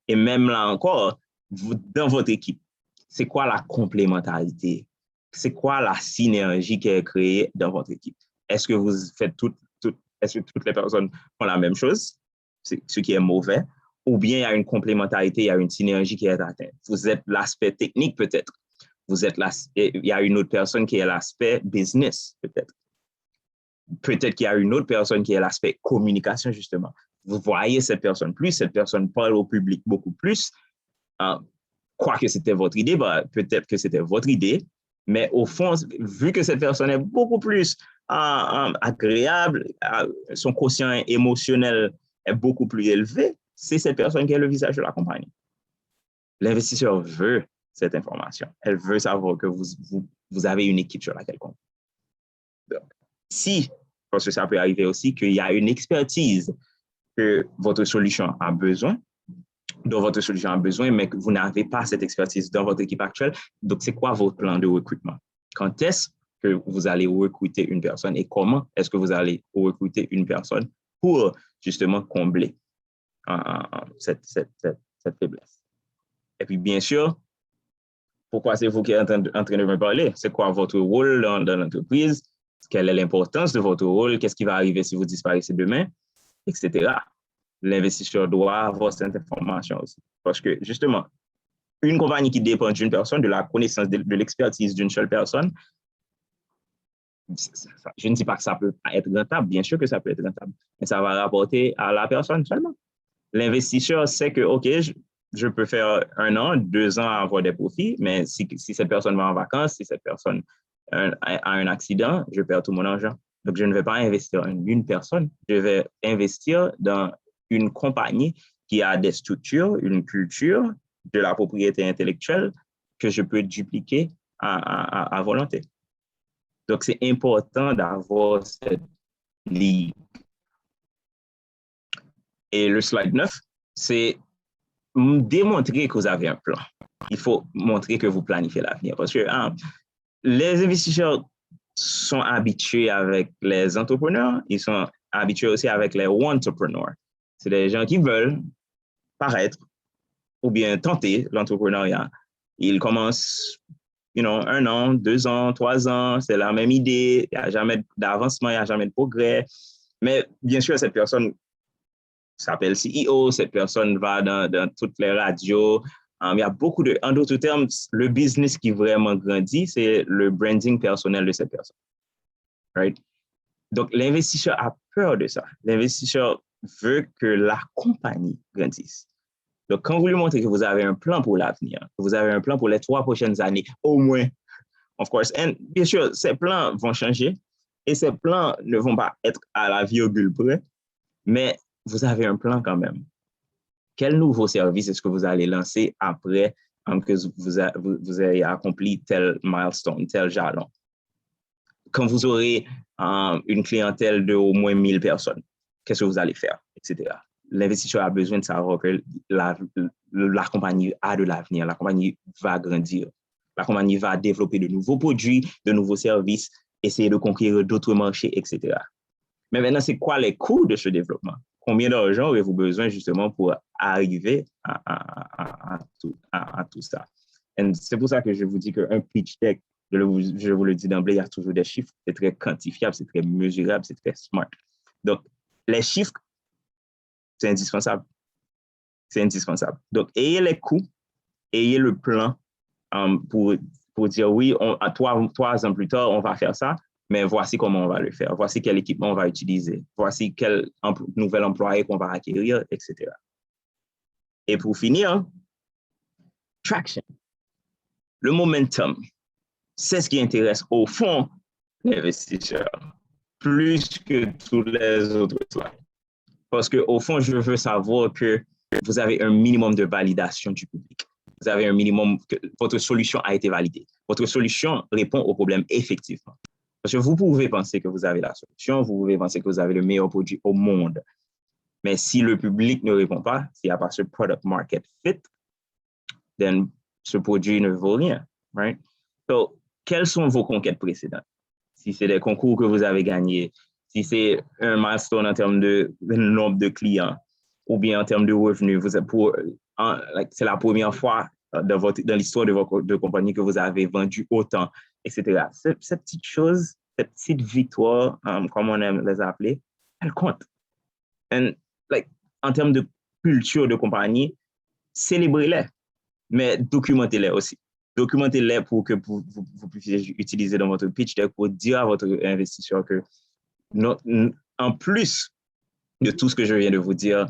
Et même là encore, dans votre équipe, c'est quoi la complémentarité? C'est quoi la synergie qui est créée dans votre équipe? Est-ce que vous faites est-ce que toutes les personnes font la même chose, ce qui est mauvais, ou bien il y a une complémentarité, il y a une synergie qui est atteinte? Vous êtes l'aspect technique peut-être. Il y a une autre personne qui est l'aspect business peut-être. Peut-être qu'il y a une autre personne qui est l'aspect communication justement. Vous voyez cette personne parle au public beaucoup plus. Quoique c'était votre idée, peut-être que c'était votre idée, mais au fond, vu que cette personne est beaucoup plus agréable, son quotient émotionnel est beaucoup plus élevé, c'est cette personne qui est le visage de la compagnie. L'investisseur veut cette information. Elle veut savoir que vous avez une équipe sur laquelle compte. Parce que ça peut arriver aussi qu'il y a une expertise que votre solution a besoin, dont votre solution a besoin, mais que vous n'avez pas cette expertise dans votre équipe actuelle. Donc, c'est quoi votre plan de recrutement? Quand est-ce que vous allez recruter une personne et comment est-ce que vous allez recruter une personne pour justement combler cette faiblesse? Et puis, bien sûr, pourquoi c'est vous qui êtes en train de me parler? C'est quoi votre rôle dans l'entreprise? Quelle est l'importance de votre rôle? Qu'est-ce qui va arriver si vous disparaissez demain? Etc. L'investisseur doit avoir cette information aussi. Parce que, justement, une compagnie qui dépend d'une personne, de la connaissance, de l'expertise d'une seule personne, je ne dis pas que ça peut être rentable. Bien sûr que ça peut être rentable, mais ça va rapporter à la personne seulement. L'investisseur sait que, OK, je peux faire 1 an, 2 ans à avoir des profits, mais si cette personne va en vacances, si cette personne a un accident, je perds tout mon argent. Donc, je ne vais pas investir en une personne, je vais investir dans une compagnie qui a des structures, une culture, de la propriété intellectuelle que je peux dupliquer à volonté. Donc, c'est important d'avoir cette ligue. Et le slide 9, c'est démontrer que vous avez un plan. Il faut montrer que vous planifiez l'avenir. Parce que les investisseurs sont habitués avec les entrepreneurs, ils sont habitués aussi avec les entrepreneurs. C'est des gens qui veulent, paraître ou bien tenter l'entrepreneuriat. Ils commencent, 1 an, 2 ans, 3 ans, c'est la même idée, il n'y a jamais d'avancement, il n'y a jamais de progrès. Mais bien sûr, cette personne s'appelle CEO, cette personne va dans toutes les radios. Il y a beaucoup de, en d'autres termes, le business qui vraiment grandit, c'est le branding personnel de cette personne. Right? Donc, l'investisseur a peur de ça. L'investisseur veut que la compagnie grandisse. Donc, quand vous lui montrez que vous avez un plan pour l'avenir, que vous avez un plan pour les 3 prochaines années, au moins, of course, et bien sûr, ces plans vont changer et ces plans ne vont pas être à la virgule près, mais vous avez un plan quand même. Quel nouveau service est-ce que vous allez lancer après que vous ayez accompli tel milestone, tel jalon? Quand vous aurez une clientèle de au moins 1000 personnes, qu'est-ce que vous allez faire, etc. L'investisseur a besoin de savoir que la compagnie a de l'avenir, la compagnie va grandir, la compagnie va développer de nouveaux produits, de nouveaux services, essayer de conquérir d'autres marchés, etc. Mais maintenant, c'est quoi les coûts de ce développement? Combien d'argent avez-vous besoin justement pour arriver à tout ça? Et c'est pour ça que je vous dis qu'un pitch deck, je vous le dis d'emblée, il y a toujours des chiffres, c'est très quantifiable, c'est très mesurable, c'est très smart. Donc, les chiffres, c'est indispensable. C'est indispensable. Donc, ayez les coûts, ayez le plan pour dire oui, à 3 ans plus tard, on va faire ça, mais voici comment on va le faire. Voici quel équipement on va utiliser. Voici quel nouvel employé qu'on va acquérir, etc. Et pour finir, traction. Le momentum, c'est ce qui intéresse au fond l'investisseur, plus que tous les autres slides. Parce qu'au fond, je veux savoir que vous avez un minimum de validation du public. Vous avez un minimum que votre solution a été validée. Votre solution répond au problème effectivement. Parce que vous pouvez penser que vous avez la solution, vous pouvez penser que vous avez le meilleur produit au monde. Mais si le public ne répond pas, s'il n'y a pas ce product market fit, then ce produit ne vaut rien. Right? Donc, quelles sont vos conquêtes précédentes? Si c'est des concours que vous avez gagnés, si c'est un milestone en termes de nombre de clients, ou bien en termes de revenus, c'est la première fois dans l'histoire de compagnie que vous avez vendu autant, etc. Cette petite chose, cette petite victoire, comme on aime les appeler, elle compte. And, en termes de culture de compagnie, célébrez-les, mais documentez-les aussi. Documentez-les pour que vous puissiez utiliser dans votre pitch deck pour dire à votre investisseur que, en plus de tout ce que je viens de vous dire,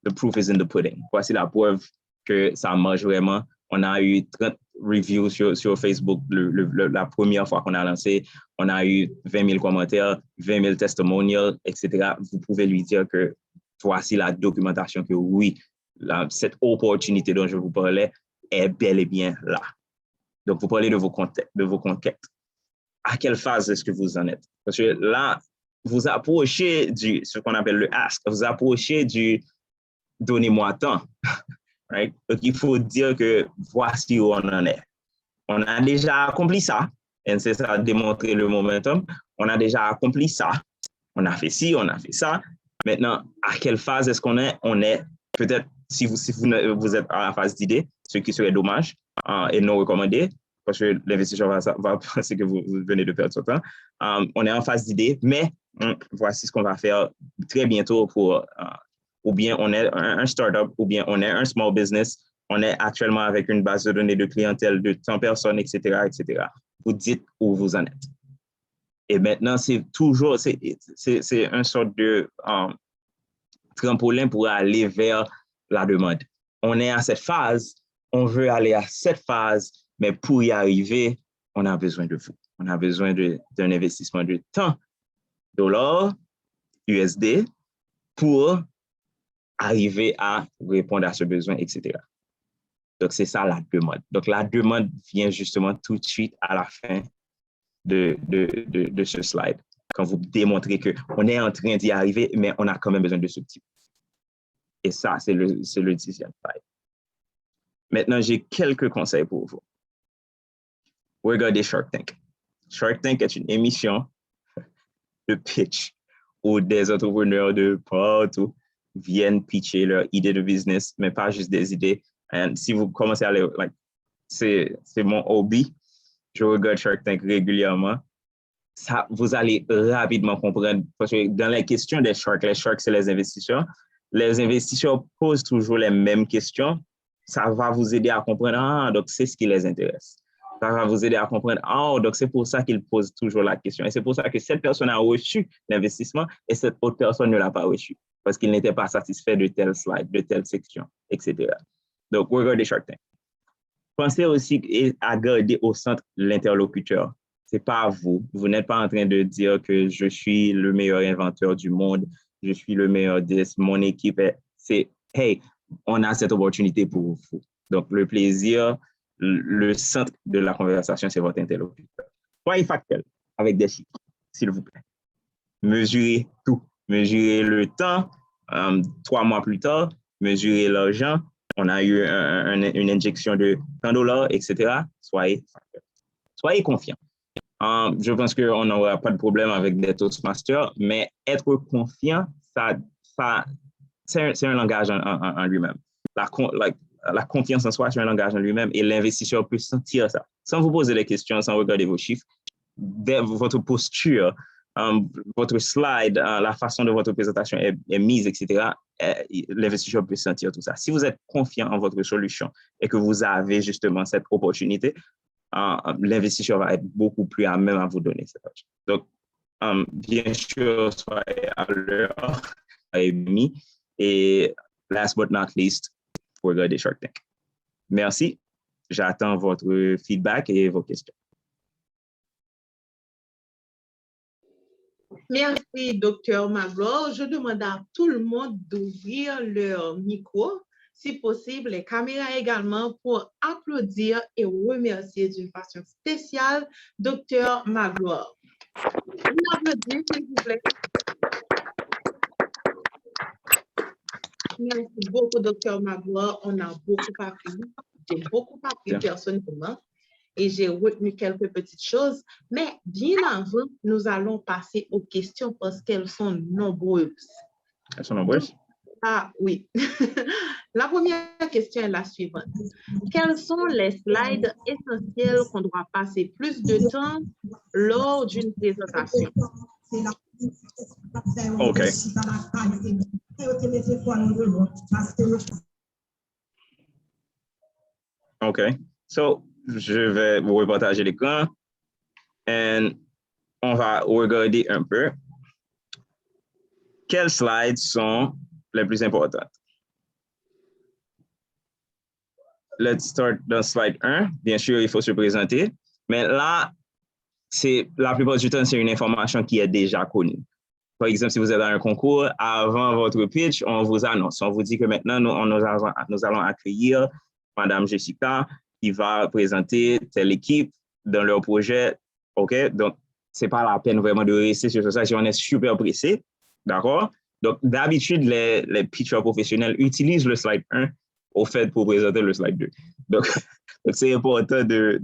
the proof is in the pudding. Voici la preuve que ça marche vraiment. On a eu 30 reviews sur Facebook la première fois qu'on a lancé. On a eu 20 000 commentaires, 20 000 testimonials, etc. Vous pouvez lui dire que voici la documentation que oui, cette opportunité dont je vous parlais est bel et bien là. Donc, vous parlez de vos conquêtes. À quelle phase est-ce que vous en êtes? Parce que là, vous approchez ce qu'on appelle le ask. Vous approchez du donnez-moi tant. Right? Donc, il faut dire que voici où on en est. On a déjà accompli ça. Et c'est ça, démontrer le momentum. On a déjà accompli ça. On a fait ci, on a fait ça. Maintenant, à quelle phase est-ce qu'on est? On est peut-être, si vous êtes à la phase d'idée, ce qui serait dommage et non recommandé, parce que l'investisseur va penser que vous venez de perdre son temps. On est en phase d'idée, mais voici ce qu'on va faire très bientôt ou bien on est un startup, ou bien on est un small business, on est actuellement avec une base de données de clientèle de 100 personnes, etc., etc. Vous dites où vous en êtes. Et maintenant, c'est une sorte de trampoline pour aller vers la demande. On est à cette phase, on veut aller à cette phase, mais pour y arriver, on a besoin de vous. On a besoin d'un investissement de temps, dollars, USD, pour arriver à répondre à ce besoin, etc. Donc, c'est ça la demande. Donc, la demande vient justement tout de suite à la fin de ce slide, quand vous démontrez qu'on est en train d'y arriver, mais on a quand même besoin de ce type. Et ça, c'est le 10e slide. Maintenant, j'ai quelques conseils pour vous. Regardez Shark Tank. Shark Tank est une émission de pitch où des entrepreneurs de partout viennent pitcher leur idée de business, mais pas juste des idées. Et si vous commencez à aller, c'est mon hobby, je regarde Shark Tank régulièrement. Ça, vous allez rapidement comprendre, parce que dans les questions des sharks, c'est les investisseurs posent toujours les mêmes questions. Ça va vous aider à comprendre, donc c'est ce qui les intéresse. Ça va vous aider à comprendre, donc c'est pour ça qu'ils posent toujours la question. Et c'est pour ça que cette personne a reçu l'investissement et cette autre personne ne l'a pas reçu, parce qu'il n'était pas satisfait de telle slide, de telle section, etc. Donc, regardez Shark Tank. Pensez aussi à garder au centre l'interlocuteur. C'est pas vous. Vous n'êtes pas en train de dire que je suis le meilleur inventeur du monde, je suis le meilleur mon équipe. C'est, hey, on a cette opportunité pour vous. Donc, le plaisir, le centre de la conversation, c'est votre interlocuteur. Soyez factuel avec des chiffres, s'il vous plaît. Mesurez tout. Mesurez le temps, 3 mois plus tard, mesurez l'argent. On a eu une injection de $100, etc. Soyez factuel. Soyez confiant. Je pense qu'on n'aura pas de problème avec des Toastmasters, mais être confiant, c'est un langage en lui-même. La confiance en soi, c'est un langage en lui-même et l'investisseur peut sentir ça. Sans vous poser des questions, sans regarder vos chiffres, votre posture, votre slide, la façon dont votre présentation est mise, etc., l'investisseur peut sentir tout ça. Si vous êtes confiant en votre solution et que vous avez justement cette opportunité, l'investisseur va être beaucoup plus à même à vous donner cette option. Donc, bien sûr, soyez à l'heure et demi. Et last but not least, regardez Shark Tank. Merci. J'attends votre feedback et vos questions. Merci, Dr. Magloire. Je demande à tout le monde d'ouvrir leur micro, si possible, les caméras également, pour applaudir et remercier d'une façon spéciale Dr. Magloire. On applaudit, s'il vous plaît. Merci beaucoup, Dr. Magloire. On a beaucoup appris. J'ai beaucoup appris personnellement. Et j'ai retenu quelques petites choses. Mais bien avant, nous allons passer aux questions parce qu'elles sont nombreuses. Elles sont nombreuses? Oui. La première question est la suivante. Quels sont les slides essentiels qu'on doit passer plus de temps lors d'une présentation? OK. OK. So, je vais vous repartager l'écran et on va regarder un peu quelles slides sont les plus importantes. Let's start dans slide 1. Bien sûr, il faut se présenter, mais là, la plupart du temps, c'est une information qui est déjà connue. Par exemple, si vous êtes dans un concours, avant votre pitch, on vous annonce, on vous dit que maintenant, nous allons accueillir Madame Jessica qui va présenter telle équipe dans leur projet. OK? Donc, ce n'est pas la peine vraiment de rester sur ça si on est super pressé. D'accord? Donc, d'habitude, les pitchers professionnels utilisent le slide 1 au fait pour présenter le slide 2. Donc c'est important de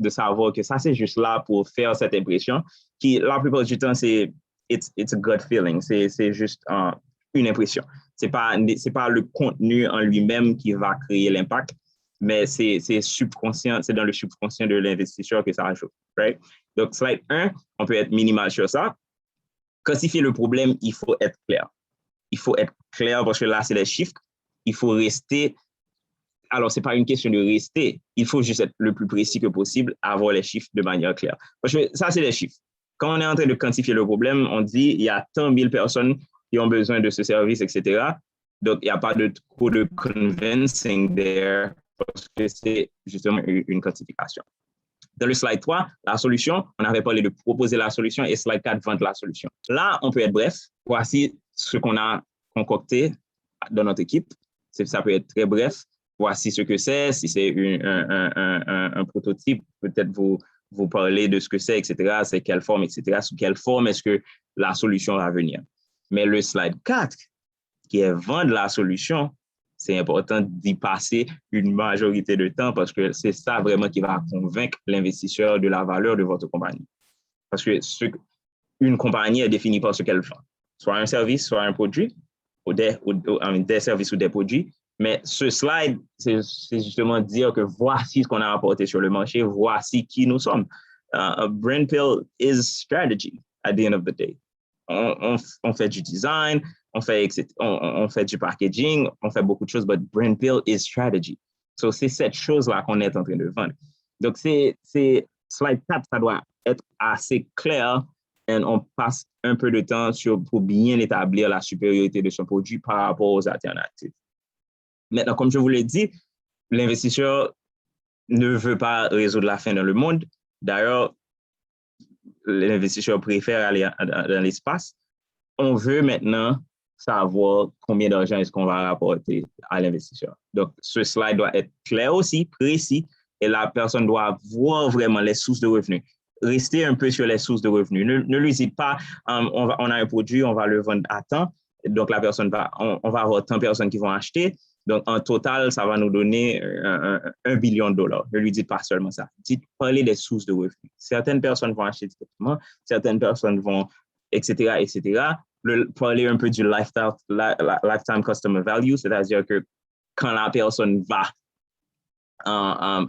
savoir que ça, c'est juste là pour faire cette impression qui, la plupart du temps, it's a gut feeling. C'est juste une impression. C'est pas le contenu en lui-même qui va créer l'impact, mais c'est subconscient, c'est dans le subconscient de l'investisseur que ça ajoute. Right? Donc, slide 1, on peut être minimal sur ça. Quantifier le problème, il faut être clair. Il faut être clair parce que là, c'est les chiffres. Il faut rester. Alors, ce n'est pas une question de rester. Il faut juste être le plus précis que possible, avoir les chiffres de manière claire. Parce que ça, c'est les chiffres. Quand on est en train de quantifier le problème, on dit il y a tant de personnes qui ont besoin de ce service, etc. Donc, il n'y a pas de trop de convincing there parce que c'est justement une quantification. Dans le slide 3, la solution, on avait parlé de proposer la solution et slide 4, vendre la solution. Là, on peut être bref. Voici ce qu'on a concocté dans notre équipe. Ça peut être très bref. Voici ce que c'est. Si c'est un prototype, peut-être vous parlez de ce que c'est, etc. C'est quelle forme, etc. Sous quelle forme est-ce que la solution va venir. Mais le slide 4, qui est vendre la solution, c'est important d'y passer une majorité de temps parce que c'est ça vraiment qui va convaincre l'investisseur de la valeur de votre compagnie. Parce que une compagnie est définie par ce qu'elle fait. Soit un service, soit un produit. des services ou des produits. Mais ce slide, c'est justement dire que voici ce qu'on a apporté sur le marché, voici qui nous sommes. BrandPill is strategy at the end of the day. On fait du design, on fait du packaging, on fait beaucoup de choses, but BrandPill is strategy. So, c'est cette chose-là qu'on est en train de vendre. Donc, c'est slide 4, ça doit être assez clair et on passe un peu de temps pour bien établir la supériorité de son produit par rapport aux alternatives. Maintenant, comme je vous l'ai dit, l'investisseur ne veut pas résoudre la faim dans le monde. D'ailleurs, l'investisseur préfère aller dans l'espace. On veut maintenant savoir combien d'argent est-ce qu'on va rapporter à l'investisseur. Donc, ce slide doit être clair aussi, précis, et la personne doit voir vraiment les sources de revenus. Restez un peu sur les sources de revenus. Ne lui dites pas, on a un produit, on va le vendre à temps. Donc, la personne on va avoir tant de personnes qui vont acheter. Donc, en total, ça va nous donner $1 billion. Ne lui dites pas seulement ça. Parlez des sources de revenus. Certaines personnes vont acheter directement, certaines personnes vont, etc., etc. Parler un peu du lifetime customer value, c'est-à-dire que quand la personne va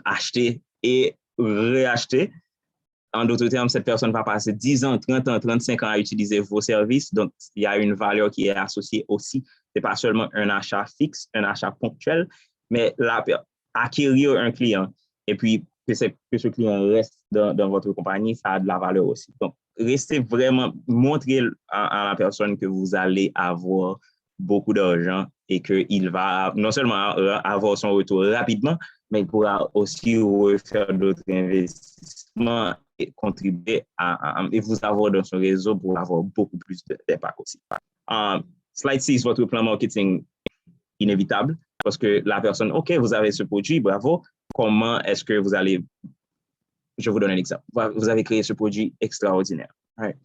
acheter et réacheter, en d'autres termes, cette personne va passer 10 ans, 30 ans, 35 ans à utiliser vos services. Donc, il y a une valeur qui est associée aussi. Ce n'est pas seulement un achat fixe, un achat ponctuel, mais acquérir un client et puis que ce client reste dans votre compagnie, ça a de la valeur aussi. Donc, restez vraiment, montrez à la personne que vous allez avoir beaucoup d'argent et qu'il va non seulement avoir son retour rapidement, mais il pourra aussi faire d'autres investissements et contribuer et vous avoir dans son réseau pour avoir beaucoup plus d'impact aussi. Slide 6, votre plan marketing inévitable parce que la personne, OK, vous avez ce produit, bravo. Comment est-ce que vous allez, je vous donne un exemple. Vous avez créé ce produit extraordinaire. Right?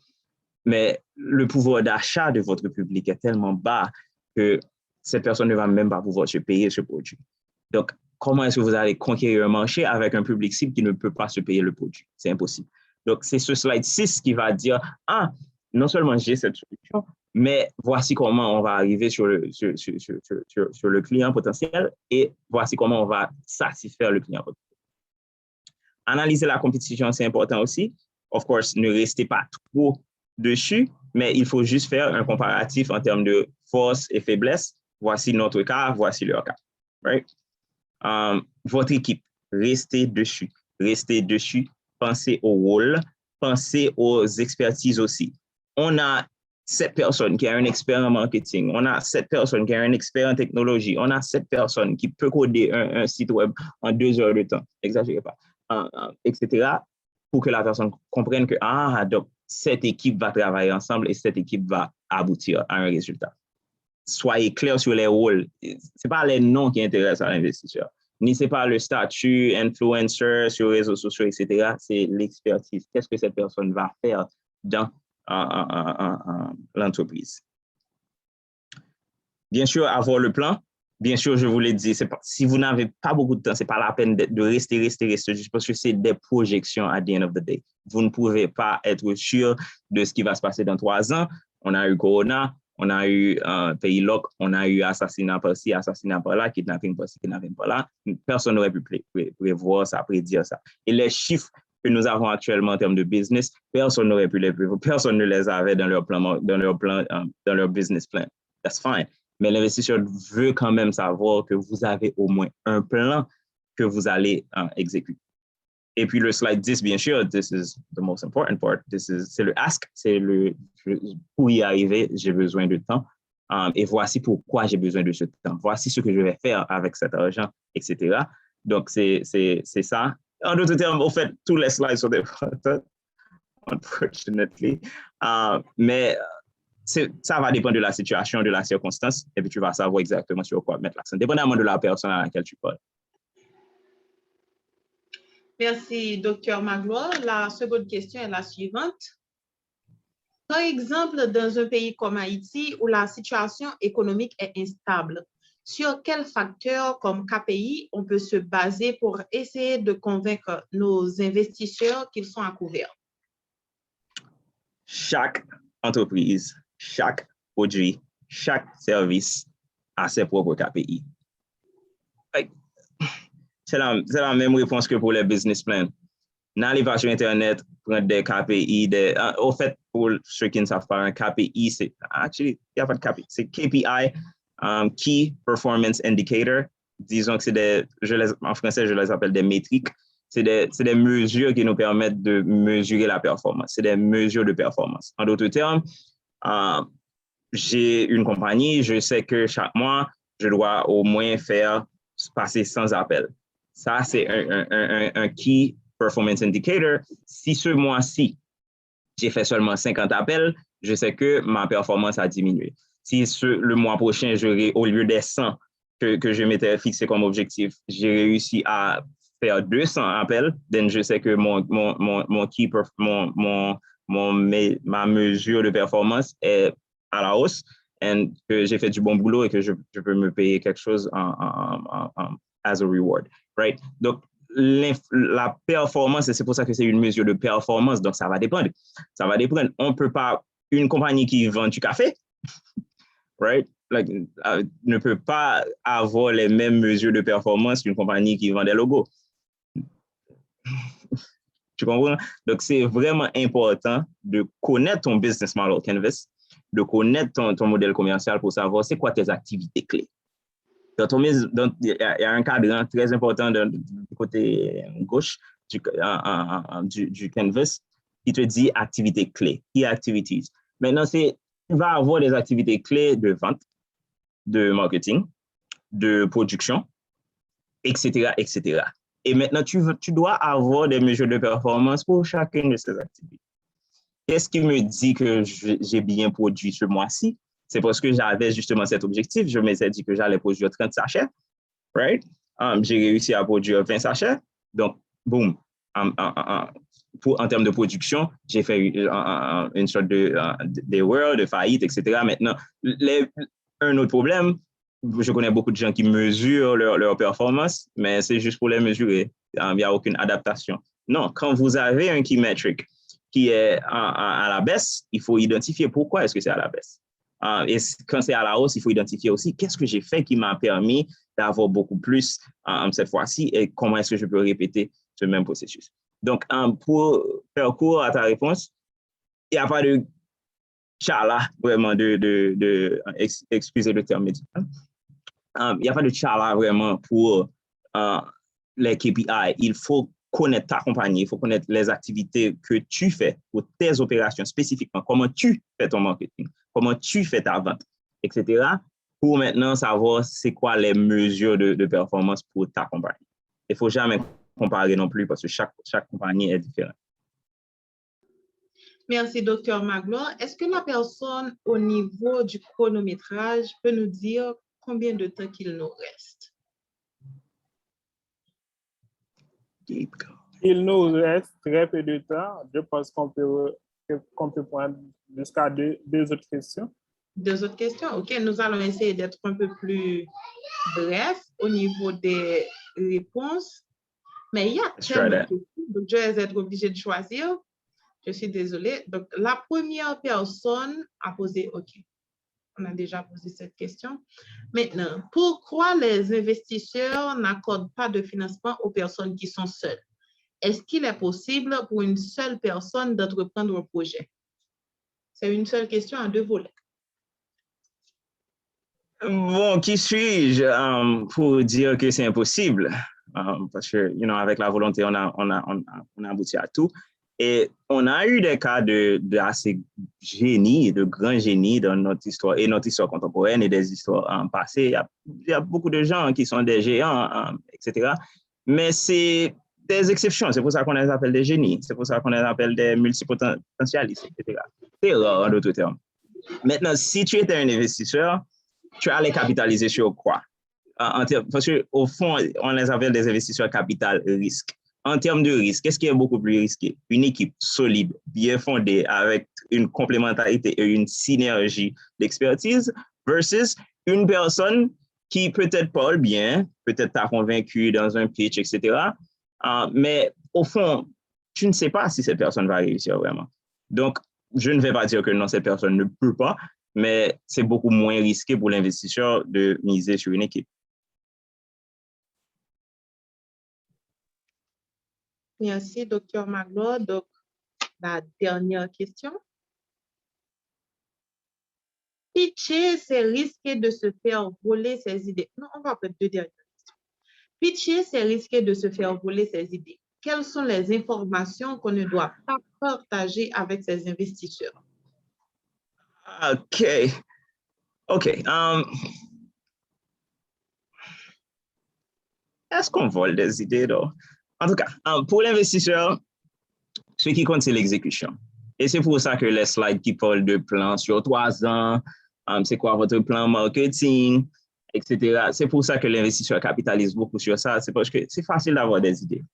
Mais le pouvoir d'achat de votre public est tellement bas que cette personne ne va même pas pouvoir se payer ce produit. Donc, comment est-ce que vous allez conquérir un marché avec un public cible qui ne peut pas se payer le produit? C'est impossible. Donc, c'est ce slide 6 qui va dire, non seulement j'ai cette solution, mais voici comment on va arriver sur le client potentiel et voici comment on va satisfaire le client potentiel. Analyser la compétition, c'est important aussi. Of course, ne restez pas trop dessus, mais il faut juste faire un comparatif en termes de force et faiblesse. Voici notre cas, voici leur cas. Right? Votre équipe, restez dessus. Restez dessus. Pensez au rôle, pensez aux expertises aussi. On a 7 personnes qui ont un expert en marketing, on a 7 personnes qui ont un expert en technologie, on a 7 personnes qui peuvent coder un site web en 2 heures de temps, n'exagérez pas, etc., pour que la personne comprenne que donc, cette équipe va travailler ensemble et cette équipe va aboutir à un résultat. Soyez clair sur les rôles. Ce n'est pas les noms qui intéressent à l'investisseur, ni ce n'est pas le statut, influencer sur les réseaux sociaux, etc. C'est l'expertise. Qu'est-ce que cette personne va faire dans l'entreprise? Bien sûr, avoir le plan. Bien sûr, je vous l'ai dit, si vous n'avez pas beaucoup de temps, ce n'est pas la peine de rester, juste parce que c'est des projections at the end of the day. Vous ne pouvez pas être sûr de ce qui va se passer dans 3 ans. On a eu Corona, on a eu Pays Loc, on a eu assassinat par-ci, assassinat par-là, kidnapping par-ci, kidnapping par-là. Personne n'aurait pu prévoir ça, prédire ça. Et les chiffres que nous avons actuellement en termes de business, personne n'aurait pu les prévoir. Personne ne les avait dans leur plan, dans leur business plan. That's fine. Mais l'investisseur veut quand même savoir que vous avez au moins un plan que vous allez exécuter. Et puis le slide 10, bien sûr, this is the most important part. C'est le ask, pour y arriver, j'ai besoin de temps. Et voici pourquoi j'ai besoin de ce temps. Voici ce que je vais faire avec cet argent, etc. Donc, c'est ça. En d'autres termes, au fait, tous les slides sont importants, unfortunately. Mais ça va dépendre de la situation, de la circonstance, et puis tu vas savoir exactement sur quoi mettre l'accent, dépendamment de la personne à laquelle tu parles. Merci, Dr. Magloire. La seconde question est la suivante. Par exemple, dans un pays comme Haïti, où la situation économique est instable, sur quels facteurs comme KPI on peut se baser pour essayer de convaincre nos investisseurs qu'ils sont à couvert? Chaque entreprise, chaque produit chaque service a ses propres KPI. C'est la même réponse que pour les business plans. Dans les pages sur Internet, prendre des KPI, au fait, pour ceux qui ne savent pas, un KPI, c'est, actually, il n'y a pas de KPI, c'est KPI, Key Performance Indicator. Disons que c'est en français, je les appelle des métriques. C'est des mesures qui nous permettent de mesurer la performance. C'est des mesures de performance. En d'autres termes, j'ai une compagnie, je sais que chaque mois, je dois au moins faire passer 100 appels. Ça, c'est un Key Performance Indicator. Si ce mois-ci, j'ai fait seulement 50 appels, je sais que ma performance a diminué. Si le mois prochain, au lieu des 100 que je m'étais fixé comme objectif, j'ai réussi à faire 200 appels, then je sais que ma mesure de performance est à la hausse et que j'ai fait du bon boulot et que je peux me payer quelque chose as a reward. Right? Donc, la performance, et c'est pour ça que c'est une mesure de performance, donc ça va dépendre. Ça va dépendre. On ne peut pas, une compagnie qui vend du café, right? Ne peut pas avoir les mêmes mesures de performance qu'une compagnie qui vend des logos. Tu comprends? Donc, c'est vraiment important de connaître ton business model canvas, de connaître ton modèle commercial pour savoir c'est quoi tes activités clés. Il y a un cadre très important du côté gauche du canvas qui te dit activités clés, key activities. Maintenant, tu vas avoir des activités clés de vente, de marketing, de production, etc., etc. Et maintenant, tu dois avoir des mesures de performance pour chacune de ces activités. Qu'est-ce qui me dit que j'ai bien produit ce mois-ci? C'est parce que j'avais justement cet objectif. Je m'étais dit que j'allais produire 30 sachets. Right? J'ai réussi à produire 20 sachets. Donc, boum. En termes de production, j'ai fait une sorte d'erreur, de faillite, etc. Maintenant, un autre problème, je connais beaucoup de gens qui mesurent leur performance, mais c'est juste pour les mesurer. Il n'y a aucune adaptation. Non, quand vous avez un key metric qui est à la baisse, il faut identifier pourquoi est-ce que c'est à la baisse. Et quand c'est à la hausse, il faut identifier aussi qu'est-ce que j'ai fait qui m'a permis d'avoir beaucoup plus cette fois-ci et comment est-ce que je peux répéter ce même processus. Donc, pour faire court à ta réponse, il n'y a pas de tchala, vraiment, excusez le terme médical. Il n'y a pas de tchala vraiment pour les KPI. Il faut connaître ta compagnie, il faut connaître les activités que tu fais pour tes opérations spécifiquement, comment tu fais ton marketing, comment tu fais ta vente, etc. pour maintenant savoir c'est quoi les mesures de performance pour ta compagnie. Il ne faut jamais comparer non plus parce que chaque compagnie est différente. Merci, Dr. Magloire. Est-ce que la personne au niveau du chronométrage peut nous dire combien de temps qu'il nous reste? Il nous reste très peu de temps. Je pense qu'on peut prendre jusqu'à deux autres questions. Deux autres questions? OK, nous allons essayer d'être un peu plus bref au niveau des réponses. Mais il y a tellement de questions, donc je vais être obligée de choisir. Je suis désolée. Donc, la première personne a posé, OK, on a déjà posé cette question. Maintenant, pourquoi les investisseurs n'accordent pas de financement aux personnes qui sont seules? Est-ce qu'il est possible pour une seule personne d'entreprendre un projet? C'est une seule question à deux volets. Bon, qui suis-je pour dire que c'est impossible? Parce que, avec la volonté, on a abouti à tout. Et on a eu des cas d'assez génie, de grands génies dans notre histoire, et notre histoire contemporaine et des histoires passées. Il y a beaucoup de gens qui sont des géants, etc. Mais c'est des exceptions. C'est pour ça qu'on les appelle des génies. C'est pour ça qu'on les appelle des multipotentialistes, etc. C'est rare, en d'autres termes. Maintenant, si tu étais un investisseur, tu allais capitaliser sur quoi? Parce qu'au fond, on les appelle des investisseurs capital risque. En termes de risque, qu'est-ce qui est beaucoup plus risqué? Une équipe solide, bien fondée, avec une complémentarité et une synergie d'expertise versus une personne qui peut-être parle bien, peut-être t'a convaincu dans un pitch, etc. Mais au fond, tu ne sais pas si cette personne va réussir vraiment. Donc, je ne vais pas dire que non, cette personne ne peut pas, mais c'est beaucoup moins risqué pour l'investisseur de miser sur une équipe. Merci, Dr. Magloire. Donc, la dernière question. Pitcher, c'est risquer de se faire voler ses idées. Non, on va prendre deux dernières questions. Pitcher, c'est risquer de se faire voler ses idées. Quelles sont les informations qu'on ne doit pas partager avec ses investisseurs? OK. Est-ce qu'on vole des idées, là? En tout cas, pour l'investisseur, ce qui compte, c'est l'exécution. Et c'est pour ça que les slides qui parlent de plans sur 3 ans, c'est quoi votre plan marketing, etc. C'est pour ça que l'investisseur capitalise beaucoup sur ça. C'est parce que c'est facile d'avoir des idées.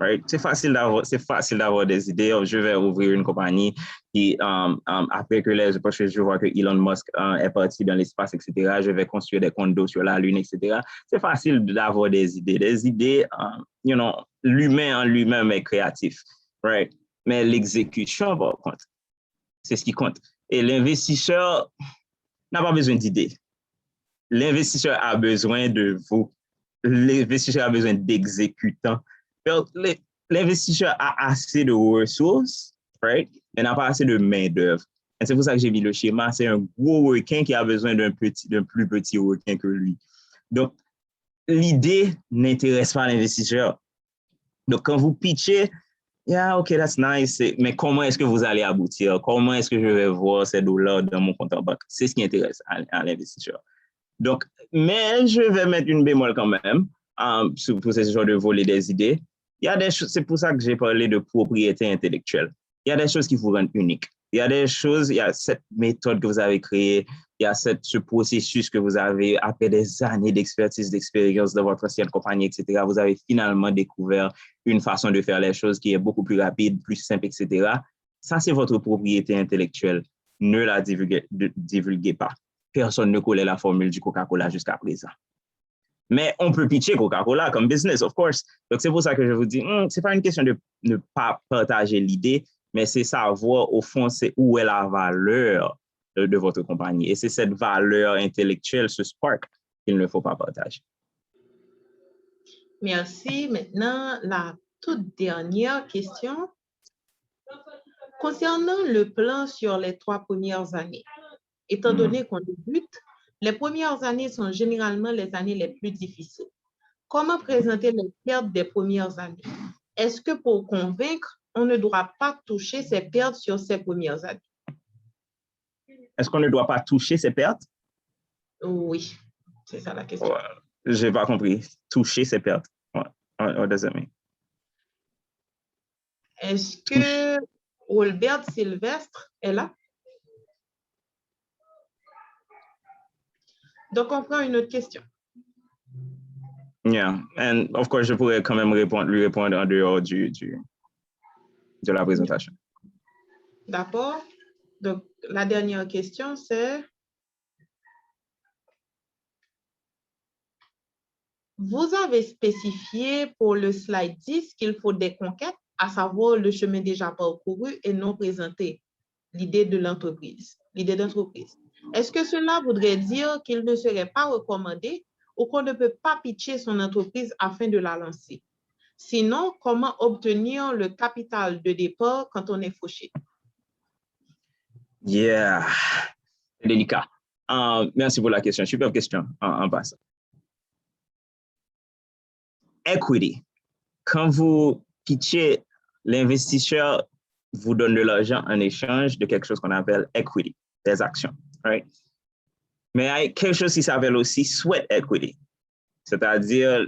Right? C'est facile d'avoir des idées. Je vais ouvrir une compagnie qui, après parce que je vois que Elon Musk est parti dans l'espace, etc., je vais construire des condos sur la Lune, etc. C'est facile d'avoir des idées. Des idées, l'humain en lui-même est créatif. Right? Mais l'exécution, par contre, c'est ce qui compte. Et l'investisseur n'a pas besoin d'idées. L'investisseur a besoin de vous. L'investisseur a besoin d'exécutants. L'investisseur a assez de ressources, right? Mais n'a pas assez de main-d'œuvre. Et c'est pour ça que j'ai mis le schéma. C'est un gros requin qui a besoin d'un plus petit requin que lui. Donc, l'idée n'intéresse pas l'investisseur. Donc, quand vous pitchez, yeah, OK, that's nice. Mais comment est-ce que vous allez aboutir? Comment est-ce que je vais voir ces dollars dans mon compte en banque? C'est ce qui intéresse à l'investisseur. Donc, mais je vais mettre une bémol quand même pour ce genre de voler des idées. Il y a des choses, c'est pour ça que j'ai parlé de propriété intellectuelle. Il y a des choses qui vous rendent unique. Il y a des choses, il y a cette méthode que vous avez créée, il y a ce processus que vous avez, après des années d'expertise, d'expérience dans votre ancienne compagnie, etc., vous avez finalement découvert une façon de faire les choses qui est beaucoup plus rapide, plus simple, etc. Ça, c'est votre propriété intellectuelle. Ne la divulguez pas. Personne ne connaît la formule du Coca-Cola jusqu'à présent. Mais on peut pitcher Coca-Cola comme business, of course. Donc, c'est pour ça que je vous dis, c'est pas une question de ne pas partager l'idée, mais c'est savoir, au fond, c'est où est la valeur de votre compagnie. Et c'est cette valeur intellectuelle, ce spark, qu'il ne faut pas partager. Merci. Maintenant, la toute dernière question. Concernant le plan sur les 3 premières années, étant donné qu'on débute, les premières années sont généralement les années les plus difficiles. Comment présenter les pertes des premières années? Est-ce que pour convaincre, on ne doit pas toucher ces pertes sur ces premières années? Est-ce qu'on ne doit pas toucher ces pertes? Oui, c'est ça la question. Je n'ai pas compris. Toucher ces pertes. What does that mean? Est-ce que Robert Sylvestre est là? Donc, on prend une autre question. Yeah, and of course, je pourrais quand même lui répondre en dehors de la présentation. D'accord. Donc, la dernière question, c'est: vous avez spécifié pour le slide 10 qu'il faut des conquêtes, à savoir le chemin déjà parcouru et non présenté, l'idée de l'entreprise, l'idée d'entreprise. Est-ce que cela voudrait dire qu'il ne serait pas recommandé ou qu'on ne peut pas pitcher son entreprise afin de la lancer? Sinon, comment obtenir le capital de départ quand on est fauché? Yeah, c'est délicat. Merci pour la question. Superbe question en passant. Equity. Quand vous pitchez, l'investisseur vous donne de l'argent en échange de quelque chose qu'on appelle equity, des actions. Right? Mais il y a quelque chose qui s'appelle aussi sweat equity, c'est-à-dire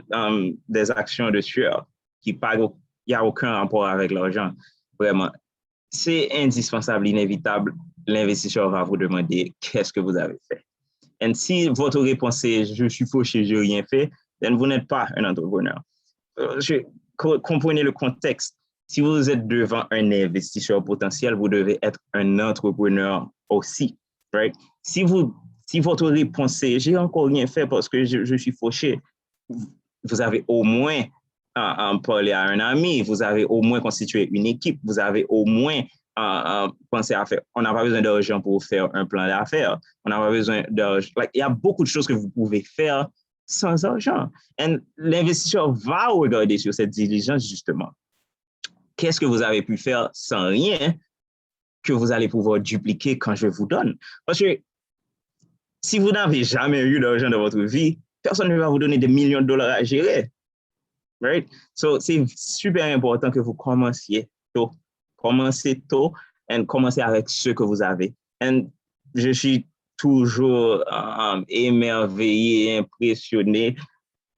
des actions de sueur qui il n'y a aucun rapport avec l'argent. Vraiment, c'est indispensable, inévitable. L'investisseur va vous demander qu'est-ce que vous avez fait. Et si votre réponse est je suis fauché, je n'ai rien fait, then vous n'êtes pas un entrepreneur. Comprenez le contexte. Si vous êtes devant un investisseur potentiel, vous devez être un entrepreneur aussi. Right? Si votre réponse est j'ai encore rien fait parce que je suis fauché, vous avez au moins parlé à un ami, vous avez au moins constitué une équipe, vous avez au moins penser à faire. On n'a pas besoin d'argent pour faire un plan d'affaires. On n'a pas besoin d'argent. Il y a beaucoup de choses que vous pouvez faire sans argent. Et l'investisseur va regarder sur cette diligence, justement. Qu'est-ce que vous avez pu faire sans rien que vous allez pouvoir dupliquer quand je vous donne? Parce que si vous n'avez jamais eu d'argent dans votre vie, personne ne va vous donner des millions de dollars à gérer. Right? So, c'est super important que vous commenciez tôt. Commencez tôt et commencez avec ce que vous avez. Et je suis toujours émerveillé, impressionné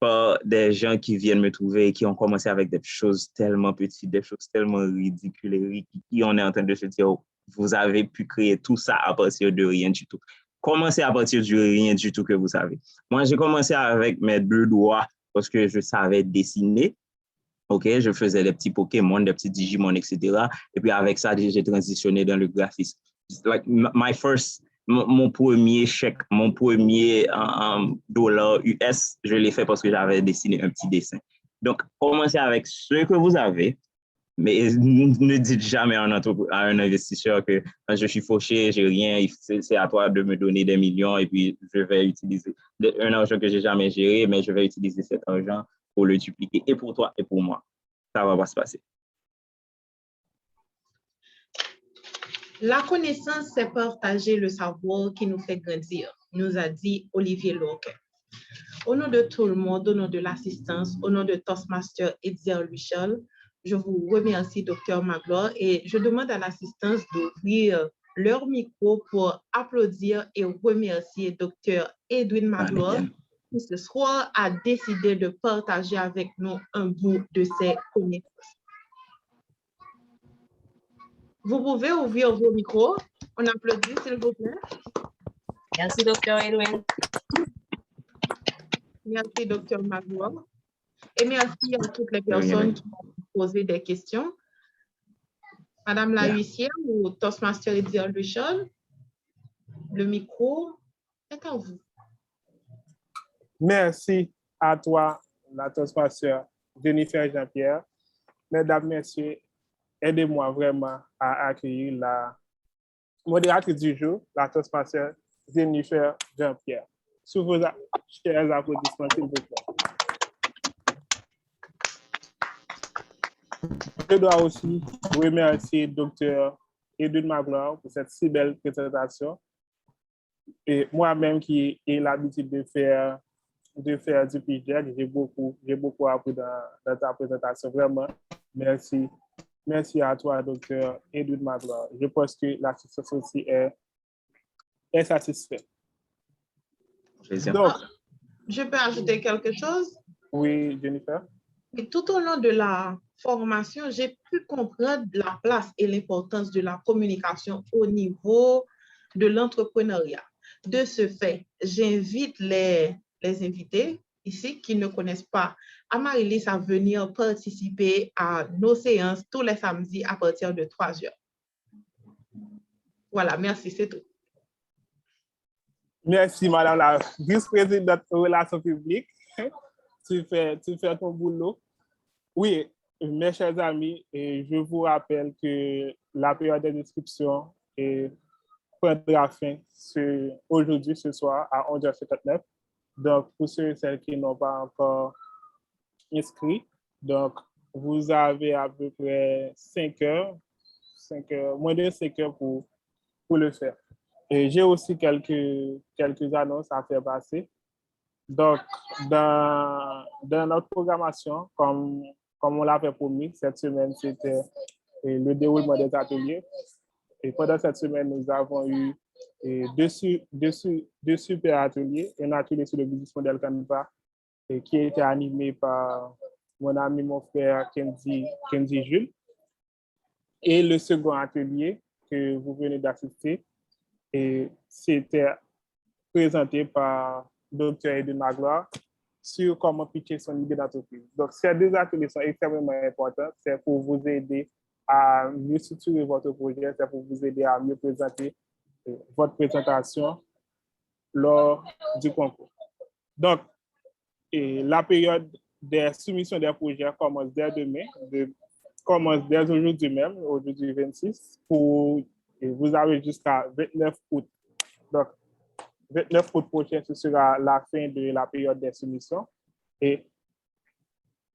par des gens qui viennent me trouver et qui ont commencé avec des choses tellement petites, des choses tellement ridicules et qui on est en train de se dire, oh, vous avez pu créer tout ça à partir de rien du tout. Commencez à partir du rien du tout que vous savez. Moi, j'ai commencé avec mes 2 doigts parce que je savais dessiner. OK, je faisais des petits Pokémon, des petits Digimon, etc. Et puis avec ça, j'ai transitionné dans le graphisme. Like mon premier chèque, mon premier dollar US, je l'ai fait parce que j'avais dessiné un petit dessin. Donc, commencez avec ce que vous avez, mais ne dites jamais à un investisseur que je suis fauché, j'ai rien, c'est à toi de me donner des millions et puis je vais utiliser un argent que j'ai jamais géré, mais je vais utiliser cet argent pour le dupliquer et pour toi et pour moi. Ça va pas se passer. La connaissance, c'est partager le savoir qui nous fait grandir, nous a dit Olivier Lorquet. Au nom de tout le monde, au nom de l'assistance, au nom de Toastmaster Edzer Luchel, je vous remercie, Dr. Magloire, et je demande à l'assistance d'ouvrir leur micro pour applaudir et remercier Dr. Edwin Magloire, qui ce soir a décidé de partager avec nous un bout de ses connaissances. Vous pouvez ouvrir vos micros. On applaudit, s'il vous plaît. Merci, Dr. Edwin. Merci, Dr. Magloire. Et merci à toutes les personnes qui ont posé des questions. Madame la huissière ou Toastmaster Edzer Luchel, le micro est à vous. Merci à toi, la Toastmaster Jennifer Jean-Pierre. Mesdames, Messieurs, aidez-moi vraiment à accueillir la modératrice du jour, la Toastmaster Jennifer Jean-Pierre. Sous vos chers applaudissements, s'il vous plaît. Je dois aussi remercier Dr. Edwin Magloire pour cette si belle présentation. Et moi-même qui ai l'habitude de faire du PGEC, j'ai beaucoup appris dans ta présentation. Vraiment, merci. Merci à toi, Dr. Edwin Magloire. Je pense que l'assistance aussi est satisfaite. Donc, je peux ajouter quelque chose? Oui, Jennifer. Et tout au long de la formation, j'ai pu comprendre la place et l'importance de la communication au niveau de l'entrepreneuriat. De ce fait, j'invite les invités ici qui ne connaissent pas Amaryllis à venir participer à nos séances tous les samedis à partir de 3 heures. Voilà, merci, c'est tout. Merci, Madame la vice-présidente des relations publiques. Tu fais ton boulot. Oui, mes chers amis, je vous rappelle que la période d'inscription prendra fin aujourd'hui, ce soir, à 11h59. Donc, pour ceux et celles qui n'ont pas encore inscrit, donc, vous avez à peu près 5 heures, moins de 5 heures pour le faire. Et j'ai aussi quelques annonces à faire passer. Donc, dans notre programmation, comme on l'avait promis, cette semaine, c'était le déroulement des ateliers. Et pendant cette semaine, nous avons eu deux super ateliers. Un atelier sur le business model Canva qui a été animé par mon ami, mon frère Kenzie Jules. Et le second atelier que vous venez d'assister, c'était présenté par Dr. Edwin Magloire sur comment pitcher son idée d'entreprise. Donc, ces 2 ateliers sont extrêmement importants. C'est pour vous aider à mieux structurer votre projet, c'est pour vous aider à mieux présenter votre présentation lors du concours. Donc, la période des soumissions des projets commence dès demain, commence dès aujourd'hui même, aujourd'hui 26, et vous avez jusqu'à 29 août. Donc, 29 août prochain, ce sera la fin de la période des soumissions. Et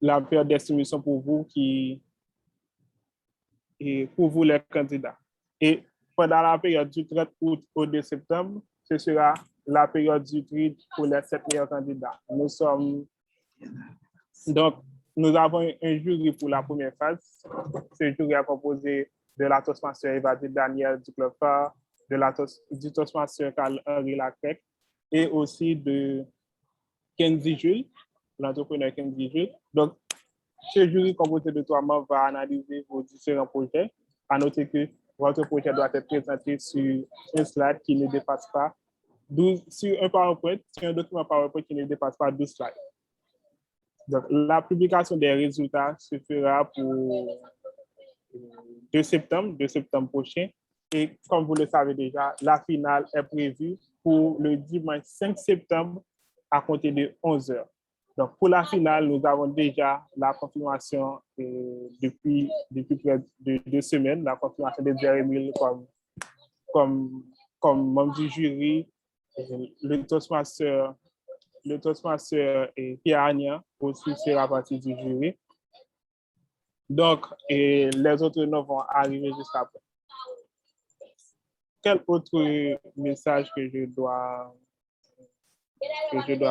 la période des soumissions pour vous les candidats. Et pendant la période du 30 août au 2 septembre, ce sera la période du tri pour les 7 meilleurs candidats. Donc, nous avons un jury pour la première phase. Ce jury est composé de la Toastmaster Evadie Daniel du Club Phare, du Toastmaster Carl-Henri Lacrec et aussi de Kenzie Jules, l'entrepreneur Kenzie Jules. Donc, ce jury composé de 3 membres va analyser vos différents projets. À noter que votre projet doit être présenté sur un slide qui ne dépasse pas 12, sur un PowerPoint, sur un document PowerPoint qui ne dépasse pas 12 slides. Donc, la publication des résultats se fera pour 2 septembre prochain. Et comme vous le savez déjà, la finale est prévue pour le dimanche 5 septembre à compter de 11 h. Donc, pour la finale, nous avons déjà la confirmation depuis près de 2 semaines, la confirmation de Jeremy comme membre du jury, le Toastmaster et Pierre Agnan aussi sera partie du jury. Donc, et les autres noms vont arriver juste après. Quel autre message que je dois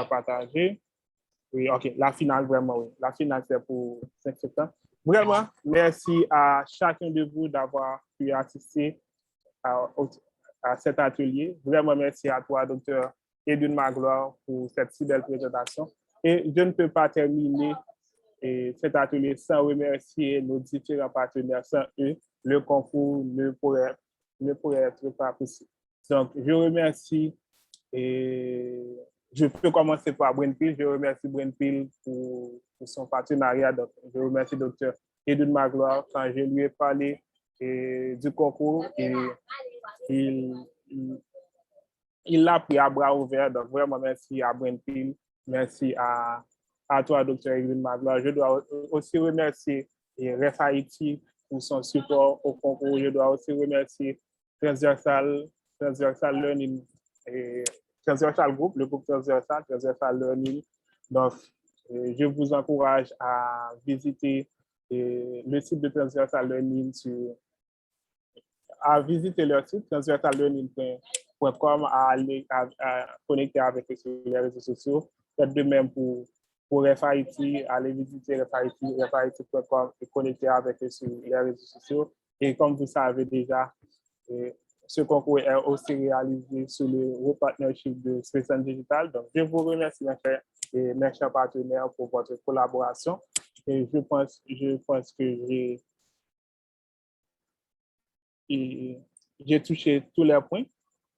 partager? Oui, OK. La finale, vraiment, oui. La finale, c'est pour 5 septembre. Vraiment, merci à chacun de vous d'avoir pu assister à cet atelier. Vraiment, merci à toi, Dr. Edwin Magloire, pour cette si belle présentation. Et je ne peux pas terminer cet atelier sans remercier nos différents partenaires. Sans eux, le concours ne pourrait être pas possible. Donc, je remercie et je peux commencer par Brainpill. Je remercie Brainpill pour son partenariat. Donc, je remercie Dr. Edwin Magloire quand je lui ai parlé du concours et il l'a pris à bras ouverts. Donc, vraiment, merci à Brainpill. Merci à toi, Dr. Edwin Magloire. Je dois aussi remercier Ref Haïti pour son support au concours. Je dois aussi remercier Transversal Learning et Transversal Group, le groupe Transversal Learning. Donc, je vous encourage à visiter le site de Transversal Learning, à visiter leur site transversallearning.com, à connecter avec eux sur les réseaux sociaux. Faites de même pour Ref Haïti, allez visiter refhaiti.com et connecter avec eux sur les réseaux sociaux. Et comme vous savez déjà, ce concours est aussi réalisé sous le partnership de Space & Digital. Donc, je vous remercie, mes chers partenaires, pour votre collaboration. Et je pense que j'ai touché tous les points.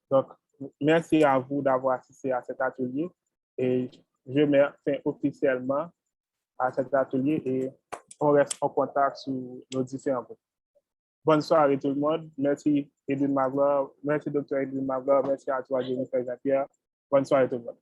Donc, merci à vous d'avoir assisté à cet atelier. Et je mets fin officiellement à cet atelier et on reste en contact sur nos différents points. Bonne soirée tout le monde. Merci Edwin Magloire. Merci Dr. Edwin Magloire. Merci à toi, Jennifer Jean-Pierre. Bonne soirée tout le monde.